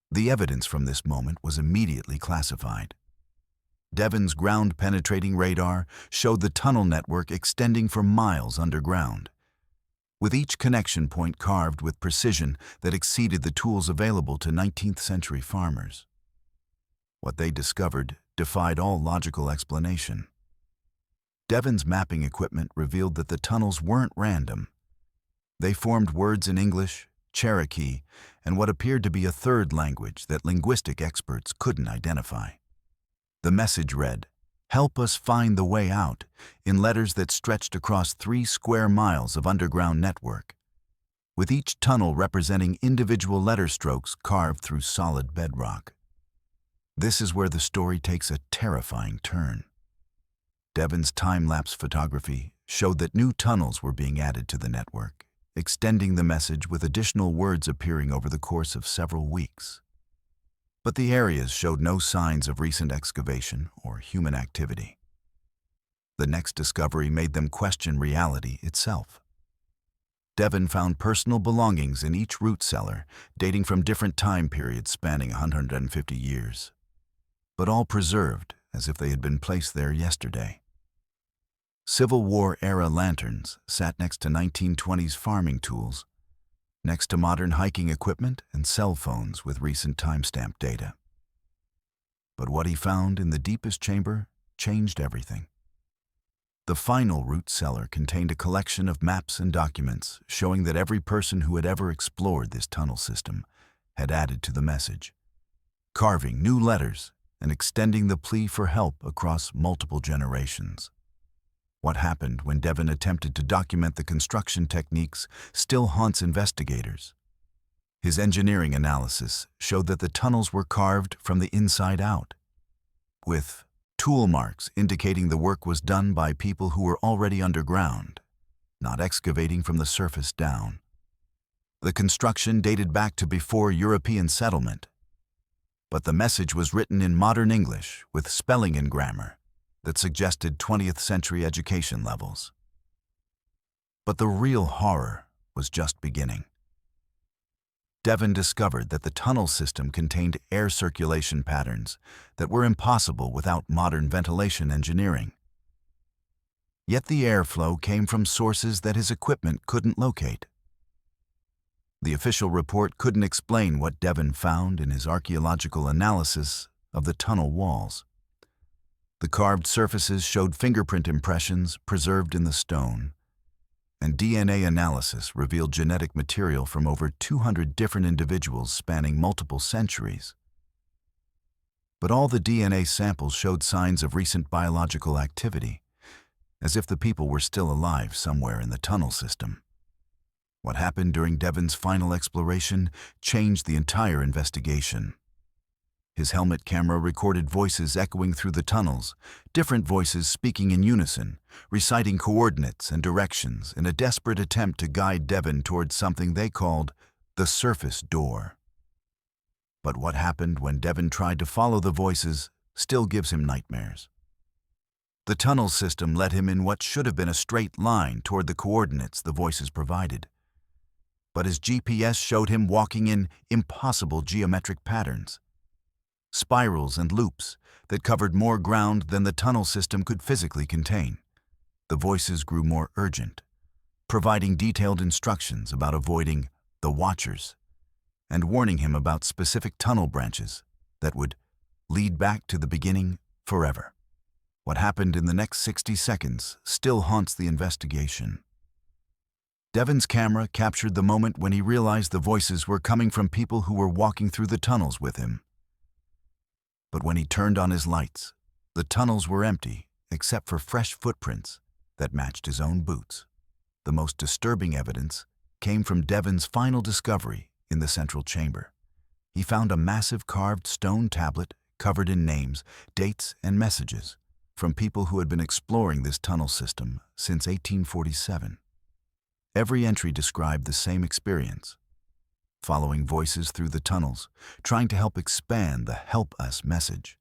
The evidence from this moment was immediately classified. Devon's ground-penetrating radar showed the tunnel network extending for miles underground, with each connection point carved with precision that exceeded the tools available to 19th-century farmers. What they discovered defied all logical explanation. Devon's mapping equipment revealed that the tunnels weren't random. They formed words in English, Cherokee, and what appeared to be a third language that linguistic experts couldn't identify. The message read, "Help us find the way out," in letters that stretched across 3 square miles of underground network, with each tunnel representing individual letter strokes carved through solid bedrock. This is where the story takes a terrifying turn. Devon's time-lapse photography showed that new tunnels were being added to the network, extending the message with additional words appearing over the course of several weeks. But the areas showed no signs of recent excavation or human activity. The next discovery made them question reality itself. Devon found personal belongings in each root cellar, dating from different time periods spanning 150 years, but all preserved as if they had been placed there yesterday. Civil War-era lanterns sat next to 1920s farming tools, next to modern hiking equipment and cell phones with recent timestamp data. But what he found in the deepest chamber changed everything. The final root cellar contained a collection of maps and documents showing that every person who had ever explored this tunnel system had added to the message, carving new letters and extending the plea for help across multiple generations. What happened when Devon attempted to document the construction techniques still haunts investigators. His engineering analysis showed that the tunnels were carved from the inside out, with tool marks indicating the work was done by people who were already underground, not excavating from the surface down. The construction dated back to before European settlement, but the message was written in modern English with spelling and grammar that suggested 20th century education levels. But the real horror was just beginning. Devon discovered that the tunnel system contained air circulation patterns that were impossible without modern ventilation engineering. Yet the airflow came from sources that his equipment couldn't locate. The official report couldn't explain what Devon found in his archaeological analysis of the tunnel walls. The carved surfaces showed fingerprint impressions preserved in the stone, and DNA analysis revealed genetic material from over 200 different individuals spanning multiple centuries. But all the DNA samples showed signs of recent biological activity, as if the people were still alive somewhere in the tunnel system. What happened during Devon's final exploration changed the entire investigation. His helmet camera recorded voices echoing through the tunnels, different voices speaking in unison, reciting coordinates and directions in a desperate attempt to guide Devon towards something they called the surface door. But what happened when Devon tried to follow the voices still gives him nightmares. The tunnel system led him in what should have been a straight line toward the coordinates the voices provided. But his GPS showed him walking in impossible geometric patterns, spirals and loops that covered more ground than the tunnel system could physically contain. The voices grew more urgent, providing detailed instructions about avoiding the Watchers and warning him about specific tunnel branches that would lead back to the beginning forever. What happened in the next 60 seconds still haunts the investigation. Devon's camera captured the moment when he realized the voices were coming from people who were walking through the tunnels with him. But when he turned on his lights, the tunnels were empty except for fresh footprints that matched his own boots. The most disturbing evidence came from Devon's final discovery in the central chamber. He found a massive carved stone tablet covered in names, dates, and messages from people who had been exploring this tunnel system since 1847. Every entry described the same experience: following voices through the tunnels, trying to help expand the "Help Us" message,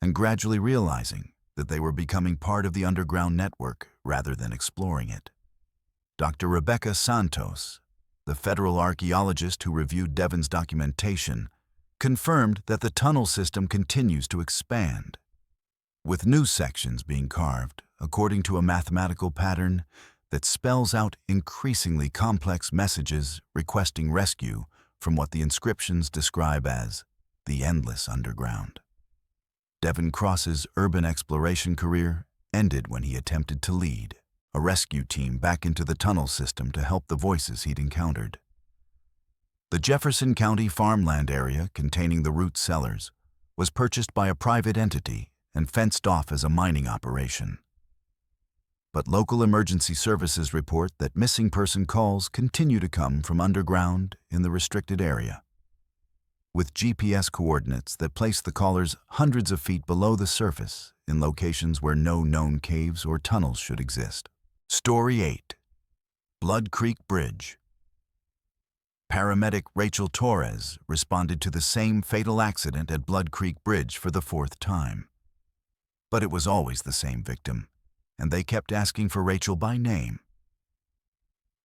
and gradually realizing that they were becoming part of the underground network rather than exploring it. Dr. Rebecca Santos, the federal archaeologist who reviewed Devon's documentation, confirmed that the tunnel system continues to expand, with new sections being carved according to a mathematical pattern that spells out increasingly complex messages requesting rescue from what the inscriptions describe as the endless underground. Devon Cross's urban exploration career ended when he attempted to lead a rescue team back into the tunnel system to help the voices he'd encountered. The Jefferson County farmland area containing the root cellars was purchased by a private entity and fenced off as a mining operation. But local emergency services report that missing person calls continue to come from underground in the restricted area, with GPS coordinates that place the callers hundreds of feet below the surface in locations where no known caves or tunnels should exist. Story 8. Blood Creek Bridge. Paramedic Rachel Torres responded to the same fatal accident at Blood Creek Bridge for the 4th time. But it was always the same victim, and they kept asking for Rachel by name.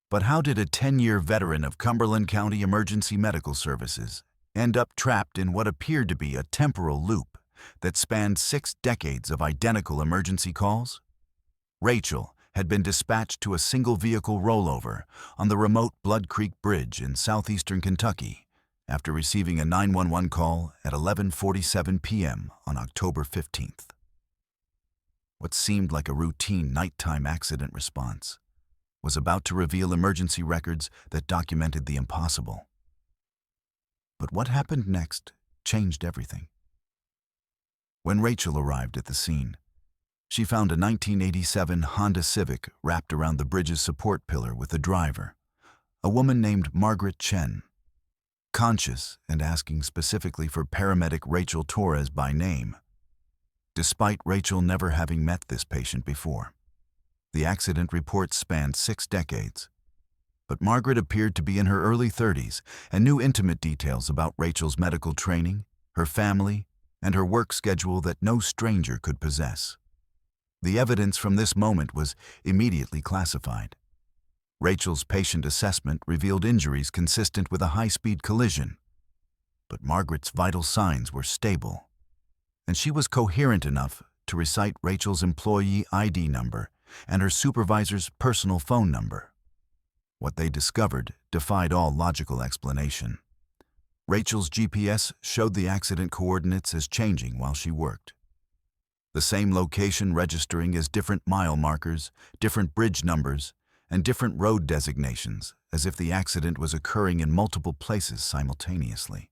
But how did a 10-year veteran of Cumberland County Emergency Medical Services end up trapped in what appeared to be a temporal loop that spanned 6 decades of identical emergency calls? Rachel had been dispatched to a single-vehicle rollover on the remote Blood Creek Bridge in southeastern Kentucky after receiving a 911 call at 11:47 p.m. on October 15th. What seemed like a routine nighttime accident response was about to reveal emergency records that documented the impossible. But what happened next changed everything. When Rachel arrived at the scene, she found a 1987 Honda Civic wrapped around the bridge's support pillar with a driver, a woman named Margaret Chen. Conscious and asking specifically for paramedic Rachel Torres by name, despite Rachel never having met this patient before. The accident report spanned 6 decades, but Margaret appeared to be in her early 30s and knew intimate details about Rachel's medical training, her family, and her work schedule that no stranger could possess. The evidence from this moment was immediately classified. Rachel's patient assessment revealed injuries consistent with a high-speed collision, but Margaret's vital signs were stable, and she was coherent enough to recite Rachel's employee ID number and her supervisor's personal phone number. What they discovered defied all logical explanation. Rachel's GPS showed the accident coordinates as changing while she worked. The same location registering as different mile markers, different bridge numbers, and different road designations, as if the accident was occurring in multiple places simultaneously.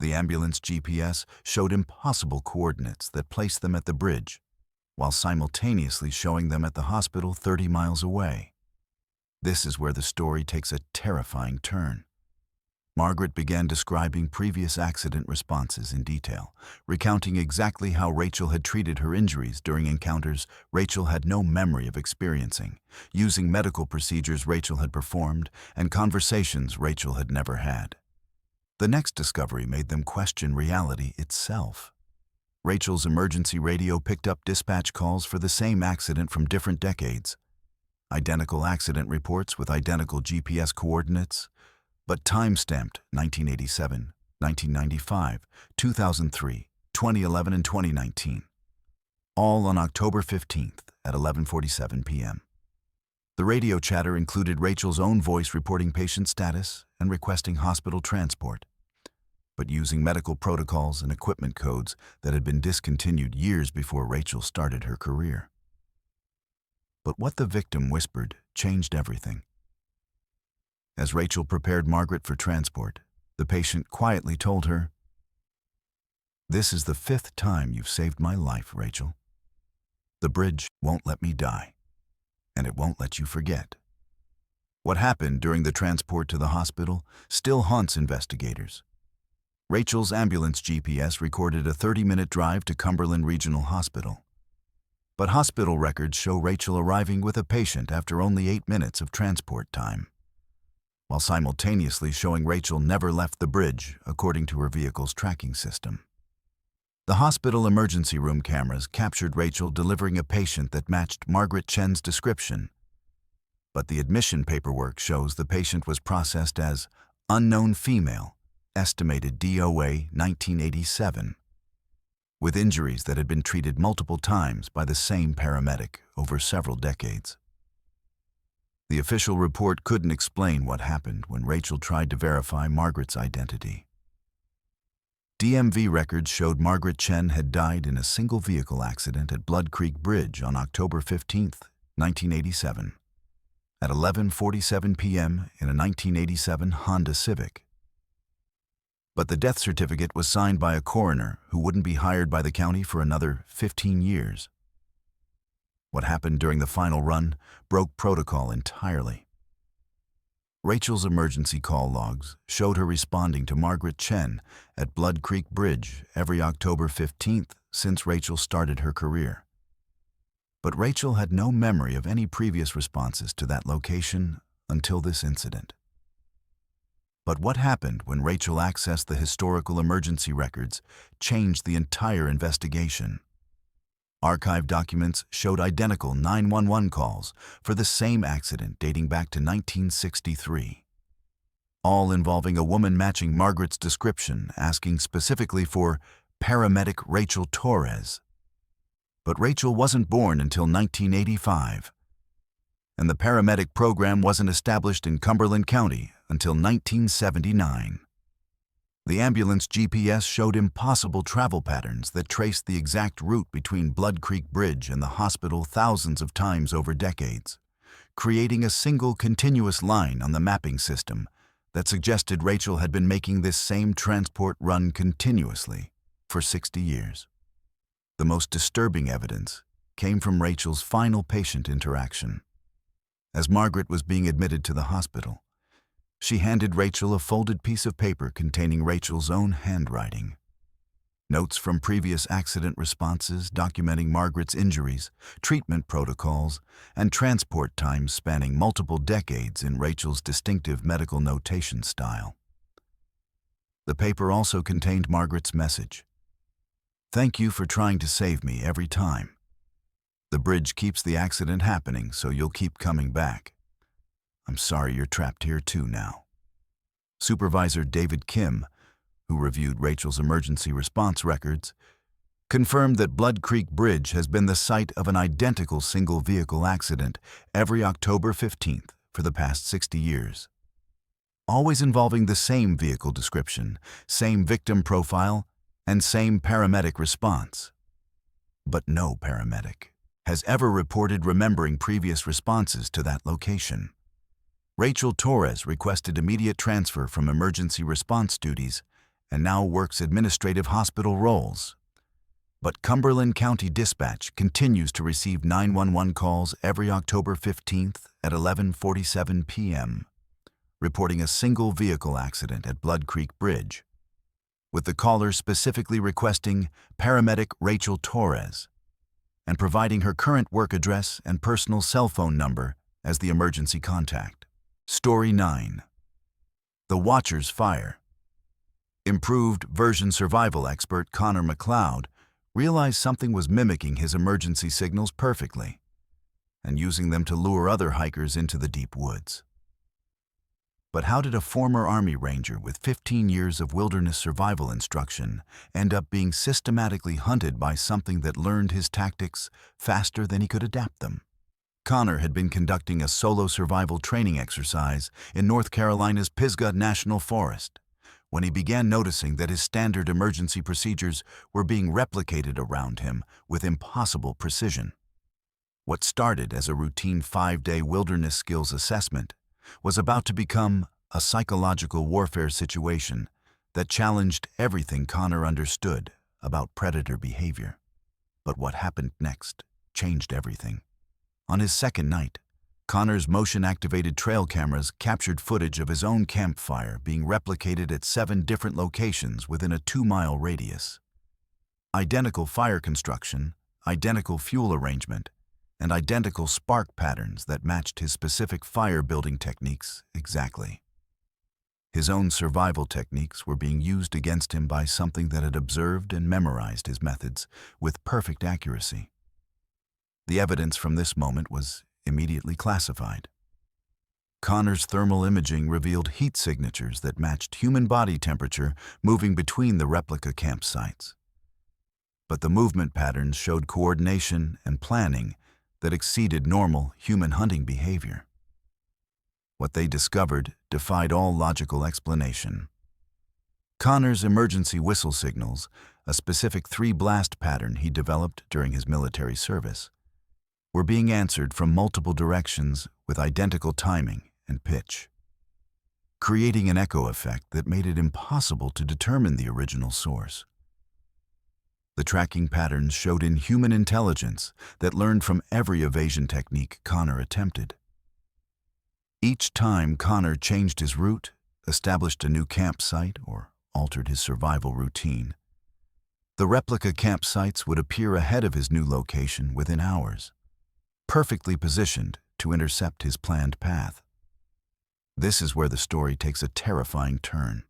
The ambulance GPS showed impossible coordinates that placed them at the bridge, while simultaneously showing them at the hospital 30 miles away. This is where the story takes a terrifying turn. Margaret began describing previous accident responses in detail, recounting exactly how Rachel had treated her injuries during encounters Rachel had no memory of experiencing, using medical procedures Rachel had performed and conversations Rachel had never had. The next discovery made them question reality itself. Rachel's emergency radio picked up dispatch calls for the same accident from different decades. Identical accident reports with identical GPS coordinates, but time-stamped 1987, 1995, 2003, 2011, and 2019. All on October 15th at 11:47 p.m. The radio chatter included Rachel's own voice reporting patient status and requesting hospital transport, but using medical protocols and equipment codes that had been discontinued years before Rachel started her career. But what the victim whispered changed everything. As Rachel prepared Margaret for transport, the patient quietly told her, "This is the 5th time you've saved my life, Rachel. The bridge won't let me die, and it won't let you forget." What happened during the transport to the hospital still haunts investigators. Rachel's ambulance GPS recorded a 30-minute drive to Cumberland Regional Hospital, but hospital records show Rachel arriving with a patient after only 8 minutes of transport time, while simultaneously showing Rachel never left the bridge, according to her vehicle's tracking system. The hospital emergency room cameras captured Rachel delivering a patient that matched Margaret Chen's description, but the admission paperwork shows the patient was processed as unknown female, estimated DOA 1987, with injuries that had been treated multiple times by the same paramedic over several decades. The official report couldn't explain what happened when Rachel tried to verify Margaret's identity. DMV records showed Margaret Chen had died in a single vehicle accident at Blood Creek Bridge on October 15th, 1987, at 11:47 p.m. in a 1987 Honda Civic. But the death certificate was signed by a coroner who wouldn't be hired by the county for another 15 years. What happened during the final run broke protocol entirely. Rachel's emergency call logs showed her responding to Margaret Chen at Blood Creek Bridge every October 15th since Rachel started her career. But Rachel had no memory of any previous responses to that location until this incident. But what happened when Rachel accessed the historical emergency records changed the entire investigation. Archived documents showed identical 911 calls for the same accident dating back to 1963, all involving a woman matching Margaret's description, asking specifically for paramedic Rachel Torres. But Rachel wasn't born until 1985, and the paramedic program wasn't established in Cumberland County until 1979. The ambulance GPS showed impossible travel patterns that traced the exact route between Blood Creek Bridge and the hospital thousands of times over decades, creating a single continuous line on the mapping system that suggested Rachel had been making this same transport run continuously for 60 years. The most disturbing evidence came from Rachel's final patient interaction. As Margaret was being admitted to the hospital, she handed Rachel a folded piece of paper containing Rachel's own handwriting. Notes from previous accident responses documenting Margaret's injuries, treatment protocols, and transport times spanning multiple decades in Rachel's distinctive medical notation style. The paper also contained Margaret's message. "Thank you for trying to save me every time. The bridge keeps the accident happening, so you'll keep coming back. I'm sorry you're trapped here too now." Supervisor David Kim, who reviewed Rachel's emergency response records, confirmed that Blood Creek Bridge has been the site of an identical single-vehicle accident every October 15th for the past 60 years. Always involving the same vehicle description, same victim profile, and same paramedic response. But no paramedic has ever reported remembering previous responses to that location. Rachel Torres requested immediate transfer from emergency response duties and now works administrative hospital roles. But Cumberland County Dispatch continues to receive 911 calls every October 15th at 11:47 p.m., reporting a single vehicle accident at Blood Creek Bridge, with the caller specifically requesting paramedic Rachel Torres and providing her current work address and personal cell phone number as the emergency contact. Story 9. The Watcher's Fire. Improved version survival expert Connor MacLeod realized something was mimicking his emergency signals perfectly and using them to lure other hikers into the deep woods. But how did a former Army Ranger with 15 years of wilderness survival instruction end up being systematically hunted by something that learned his tactics faster than he could adapt them? Connor had been conducting a solo survival training exercise in North Carolina's Pisgah National Forest when he began noticing that his standard emergency procedures were being replicated around him with impossible precision. What started as a routine 5-day wilderness skills assessment was about to become a psychological warfare situation that challenged everything Connor understood about predator behavior. But what happened next changed everything. On his second night, Connor's motion-activated trail cameras captured footage of his own campfire being replicated at 7 different locations within a 2-mile radius. Identical fire construction, identical fuel arrangement, and identical spark patterns that matched his specific fire-building techniques exactly. His own survival techniques were being used against him by something that had observed and memorized his methods with perfect accuracy. The evidence from this moment was immediately classified. Connor's thermal imaging revealed heat signatures that matched human body temperature moving between the replica campsites. But the movement patterns showed coordination and planning that exceeded normal human hunting behavior. What they discovered defied all logical explanation. Connor's emergency whistle signals, a specific 3-blast pattern he developed during his military service, were being answered from multiple directions with identical timing and pitch, creating an echo effect that made it impossible to determine the original source. The tracking patterns showed inhuman intelligence that learned from every evasion technique Connor attempted. Each time Connor changed his route, established a new campsite, or altered his survival routine, the replica campsites would appear ahead of his new location within hours, perfectly positioned to intercept his planned path. This is where the story takes a terrifying turn.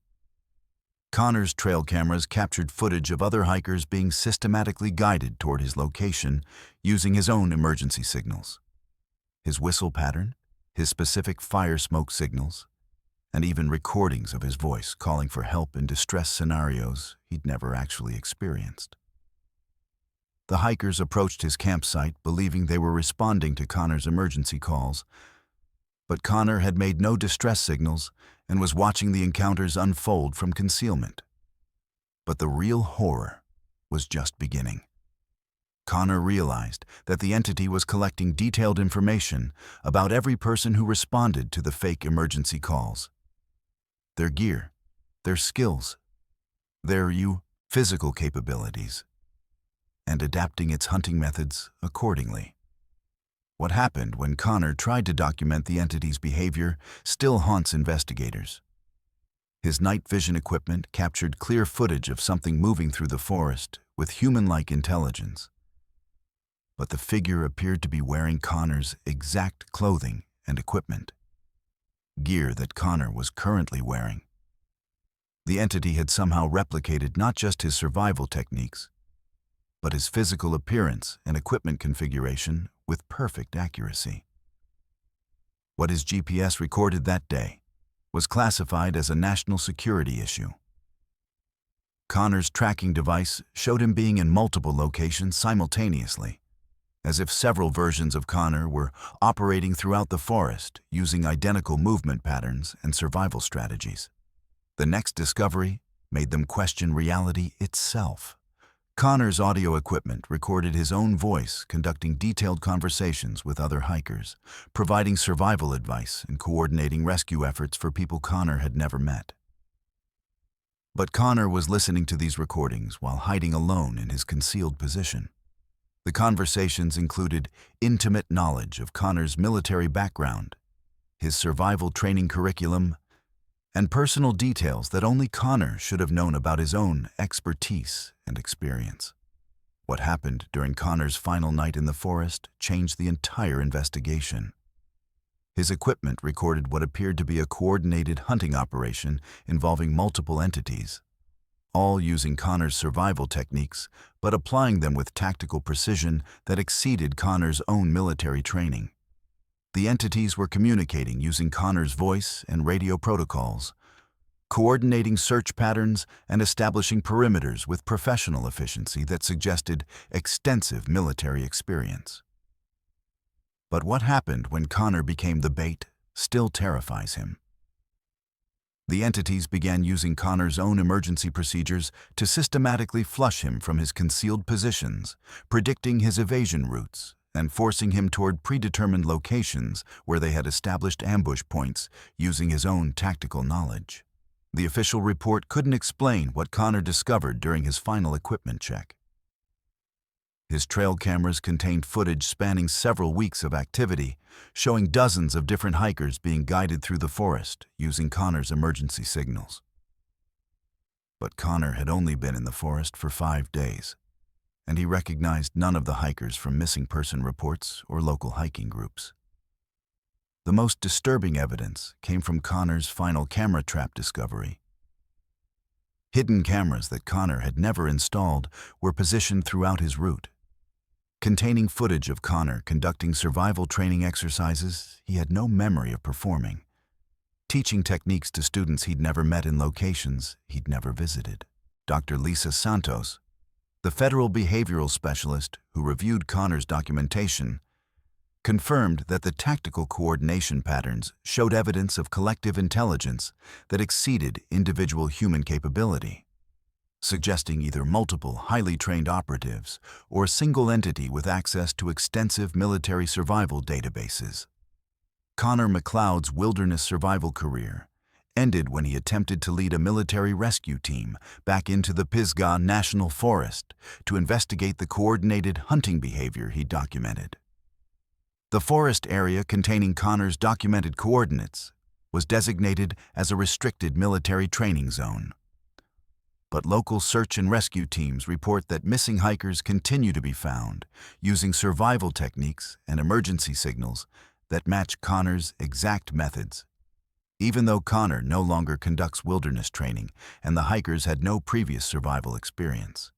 Connor's trail cameras captured footage of other hikers being systematically guided toward his location using his own emergency signals. His whistle pattern, his specific fire smoke signals, and even recordings of his voice calling for help in distress scenarios he'd never actually experienced. The hikers approached his campsite, believing they were responding to Connor's emergency calls. But Connor had made no distress signals and was watching the encounters unfold from concealment. But the real horror was just beginning. Connor realized that the entity was collecting detailed information about every person who responded to the fake emergency calls. Their gear, their skills, their physical capabilities, and adapting its hunting methods accordingly. What happened when Connor tried to document the entity's behavior still haunts investigators. His night vision equipment captured clear footage of something moving through the forest with human-like intelligence. But the figure appeared to be wearing Connor's exact clothing and equipment, gear that Connor was currently wearing. The entity had somehow replicated not just his survival techniques, but his physical appearance and equipment configuration with perfect accuracy. What his GPS recorded that day was classified as a national security issue. Connor's tracking device showed him being in multiple locations simultaneously, as if several versions of Connor were operating throughout the forest using identical movement patterns and survival strategies. The next discovery made them question reality itself. Connor's audio equipment recorded his own voice conducting detailed conversations with other hikers, providing survival advice and coordinating rescue efforts for people Connor had never met. But Connor was listening to these recordings while hiding alone in his concealed position. The conversations included intimate knowledge of Connor's military background, his survival training curriculum, and personal details that only Connor should have known about his own expertise and experience. What happened during Connor's final night in the forest changed the entire investigation. His equipment recorded what appeared to be a coordinated hunting operation involving multiple entities, all using Connor's survival techniques, but applying them with tactical precision that exceeded Connor's own military training. The entities were communicating using Connor's voice and radio protocols, coordinating search patterns and establishing perimeters with professional efficiency that suggested extensive military experience. But what happened when Connor became the bait still terrifies him. The entities began using Connor's own emergency procedures to systematically flush him from his concealed positions, predicting his evasion routes and forcing him toward predetermined locations where they had established ambush points using his own tactical knowledge. The official report couldn't explain what Connor discovered during his final equipment check. His trail cameras contained footage spanning several weeks of activity, showing dozens of different hikers being guided through the forest using Connor's emergency signals. But Connor had only been in the forest for 5 days, and he recognized none of the hikers from missing person reports or local hiking groups. The most disturbing evidence came from Connor's final camera trap discovery. Hidden cameras that Connor had never installed were positioned throughout his route, containing footage of Connor conducting survival training exercises he had no memory of performing, teaching techniques to students he'd never met in locations he'd never visited. Dr. Lisa Santos, the federal behavioral specialist who reviewed Connor's documentation, confirmed that the tactical coordination patterns showed evidence of collective intelligence that exceeded individual human capability, suggesting either multiple highly trained operatives or a single entity with access to extensive military survival databases. Connor MacLeod's wilderness survival career ended when he attempted to lead a military rescue team back into the Pisgah National Forest to investigate the coordinated hunting behavior he documented. The forest area containing Connor's documented coordinates was designated as a restricted military training zone. But local search and rescue teams report that missing hikers continue to be found using survival techniques and emergency signals that match Connor's exact methods, even though Connor no longer conducts wilderness training and the hikers had no previous survival experience.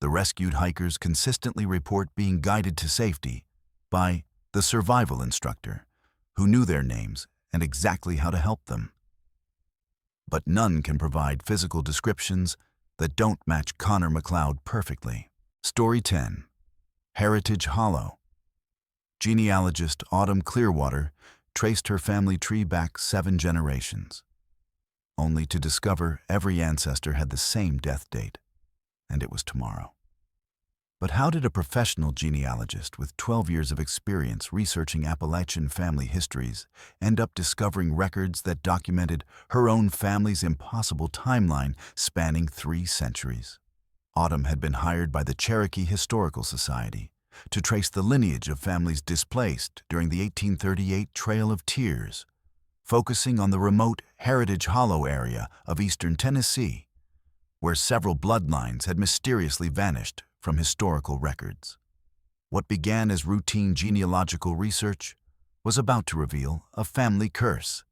The rescued hikers consistently report being guided to safety by the survival instructor, who knew their names and exactly how to help them. But none can provide physical descriptions that don't match Connor MacLeod perfectly. Story 10. Heritage Hollow. Genealogist Autumn Clearwater traced her family tree back 7 generations, only to discover every ancestor had the same death date, and it was tomorrow. But how did a professional genealogist with 12 years of experience researching Appalachian family histories end up discovering records that documented her own family's impossible timeline spanning 3 centuries? Autumn had been hired by the Cherokee Historical Society to trace the lineage of families displaced during the 1838 Trail of Tears, focusing on the remote Heritage Hollow area of eastern Tennessee, where several bloodlines had mysteriously vanished from historical records. What began as routine genealogical research was about to reveal a family curse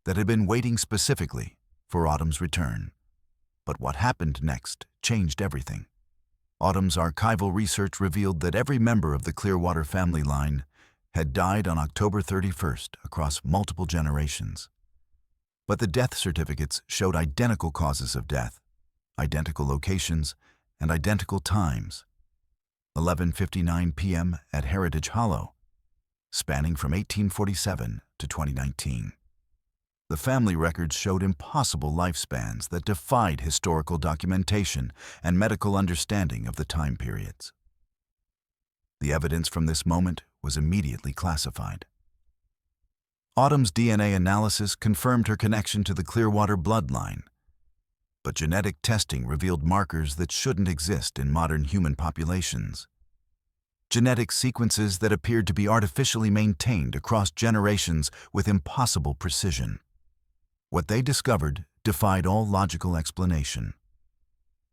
that had been waiting specifically for Autumn's return. But what happened next changed everything. Autumn's archival research revealed that every member of the Clearwater family line had died on October 31st across multiple generations. But the death certificates showed identical causes of death, identical locations, and identical times. 11:59 p.m. at Heritage Hollow, spanning from 1847 to 2019. The family records showed impossible lifespans that defied historical documentation and medical understanding of the time periods. The evidence from this moment was immediately classified. Autumn's DNA analysis confirmed her connection to the Clearwater bloodline, but genetic testing revealed markers that shouldn't exist in modern human populations. Genetic sequences that appeared to be artificially maintained across generations with impossible precision. What they discovered defied all logical explanation.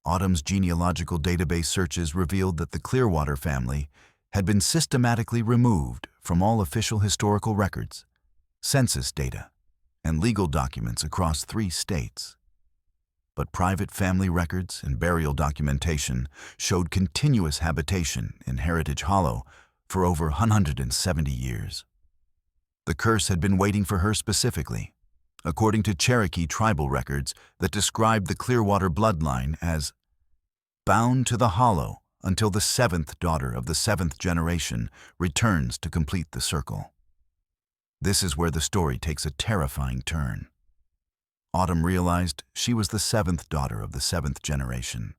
Autumn's genealogical database searches revealed that the Clearwater family had been systematically removed from all official historical records, census data, and legal documents across 3 states. But private family records and burial documentation showed continuous habitation in Heritage Hollow for over 170 years. The curse had been waiting for her specifically, according to Cherokee tribal records that described the Clearwater bloodline as bound to the hollow until the 7th daughter of the 7th generation returns to complete the circle. This is where the story takes a terrifying turn. Autumn realized she was the 7th daughter of the 7th generation,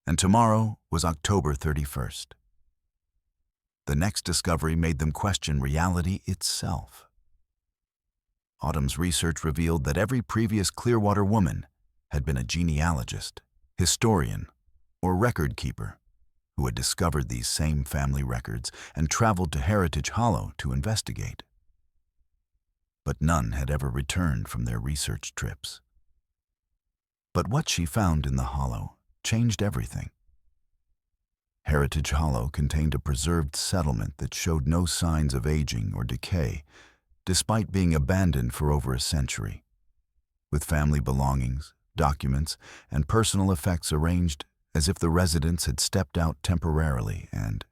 and tomorrow was October 31st. The next discovery made them question reality itself. Autumn's research revealed that every previous Clearwater woman had been a genealogist, historian, or record keeper who had discovered these same family records and traveled to Heritage Hollow to investigate. But none had ever returned from their research trips. But what she found in the hollow changed everything. Heritage Hollow contained a preserved settlement that showed no signs of aging or decay, despite being abandoned for over a century, with family belongings, documents, and personal effects arranged as if the residents had stepped out temporarily and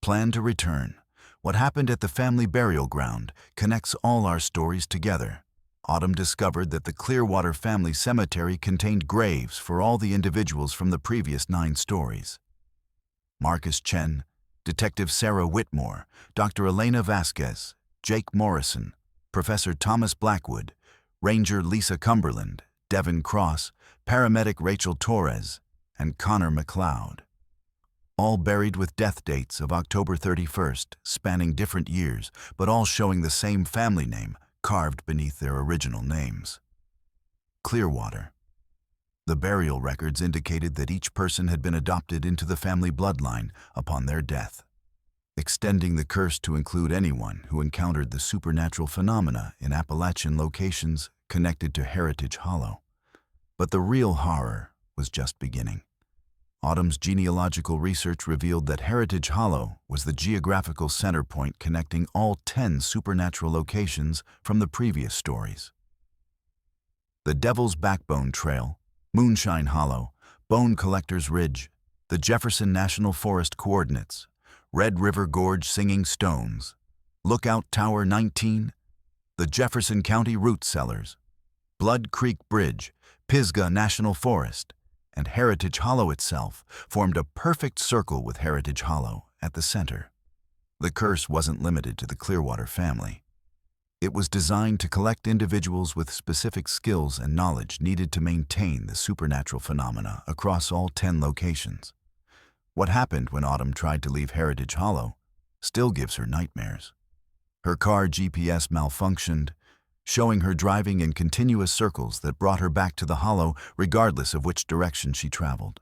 planned to return. What happened at the family burial ground connects all our stories together. Autumn discovered that the Clearwater family cemetery contained graves for all the individuals from the previous 9 stories. Marcus Chen, Detective Sarah Whitmore, Dr. Elena Vasquez, Jake Morrison, Professor Thomas Blackwood, Ranger Lisa Cumberland, Devon Cross, Paramedic Rachel Torres, and Connor MacLeod. All buried with death dates of October 31st, spanning different years, but all showing the same family name carved beneath their original names. Clearwater. The burial records indicated that each person had been adopted into the family bloodline upon their death, extending the curse to include anyone who encountered the supernatural phenomena in Appalachian locations connected to Heritage Hollow. But the real horror was just beginning. Autumn's genealogical research revealed that Heritage Hollow was the geographical center point connecting all 10 supernatural locations from the previous stories. The Devil's Backbone Trail, Moonshine Hollow, Bone Collector's Ridge, the Jefferson National Forest coordinates, Red River Gorge Singing Stones, Lookout Tower 19, the Jefferson County Root Cellars, Blood Creek Bridge, Pisgah National Forest, and Heritage Hollow itself formed a perfect circle with Heritage Hollow at the center. The curse wasn't limited to the Clearwater family. It was designed to collect individuals with specific skills and knowledge needed to maintain the supernatural phenomena across all 10 locations. What happened when Autumn tried to leave Heritage Hollow still gives her nightmares. Her car GPS malfunctioned, showing her driving in continuous circles that brought her back to the Hollow regardless of which direction she traveled.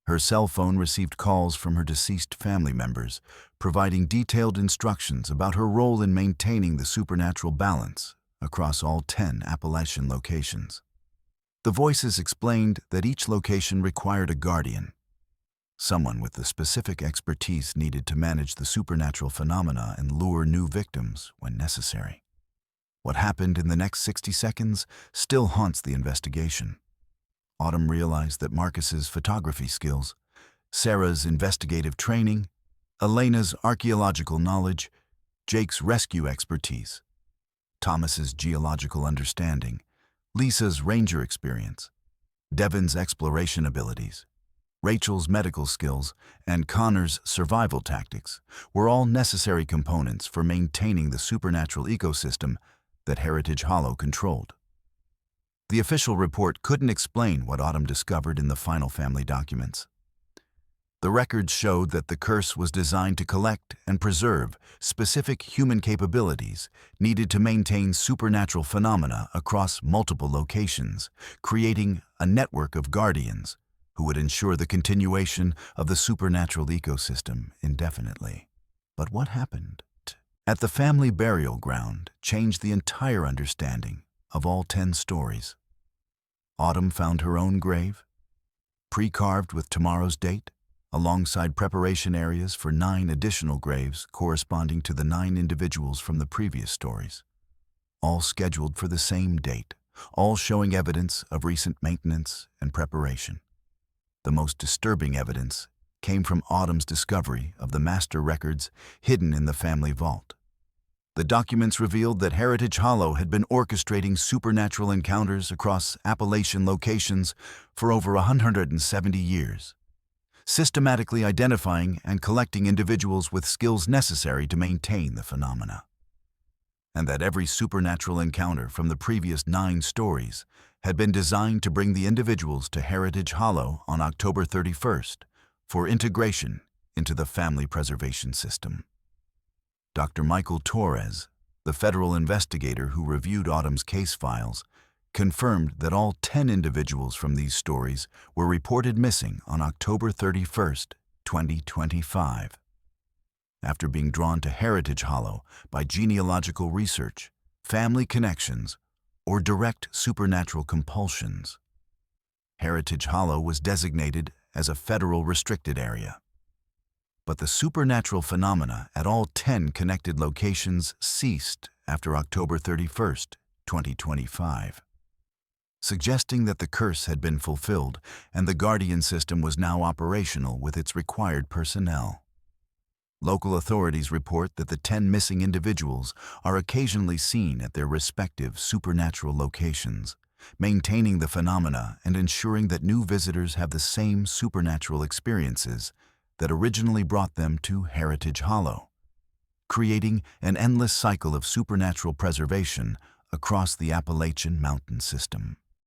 Her cell phone received calls from her deceased family members, providing detailed instructions about her role in maintaining the supernatural balance across all 10 Appalachian locations. The voices explained that each location required a guardian, someone with the specific expertise needed to manage the supernatural phenomena and lure new victims when necessary. What happened in the next 60 seconds still haunts the investigation. Autumn realized that Marcus's photography skills, Sarah's investigative training, Elena's archaeological knowledge, Jake's rescue expertise, Thomas's geological understanding, Lisa's ranger experience, Devon's exploration abilities, Rachel's medical skills, and Connor's survival tactics were all necessary components for maintaining the supernatural ecosystem that Heritage Hollow controlled. The official report couldn't explain what Autumn discovered in the final family documents. The records showed that the curse was designed to collect and preserve specific human capabilities needed to maintain supernatural phenomena across multiple locations, creating a network of guardians who would ensure the continuation of the supernatural ecosystem indefinitely. But what happened at the family burial ground changed the entire understanding of all 10 stories. Autumn found her own grave, pre-carved with tomorrow's date, alongside preparation areas for 9 additional graves corresponding to the 9 individuals from the previous stories, all scheduled for the same date, all showing evidence of recent maintenance and preparation. The most disturbing evidence came from Autumn's discovery of the master records hidden in the family vault. The documents revealed that Heritage Hollow had been orchestrating supernatural encounters across Appalachian locations for over 170 years, systematically identifying and collecting individuals with skills necessary to maintain the phenomena. And that every supernatural encounter from the previous 9 stories had been designed to bring the individuals to Heritage Hollow on October 31st for integration into the family preservation system. Dr. Michael Torres, the federal investigator who reviewed Autumn's case files, confirmed that all 10 individuals from these stories were reported missing on October 31st, 2025. After being drawn to Heritage Hollow by genealogical research, family connections, or direct supernatural compulsions, Heritage Hollow was designated as a federal restricted area. But the supernatural phenomena at all 10 connected locations ceased after October 31st, 2025, suggesting that the curse had been fulfilled and the Guardian system was now operational with its required personnel. Local authorities report that the 10 missing individuals are occasionally seen at their respective supernatural locations, maintaining the phenomena and ensuring that new visitors have the same supernatural experiences that originally brought them to Heritage Hollow, creating an endless cycle of supernatural preservation across the Appalachian mountain system.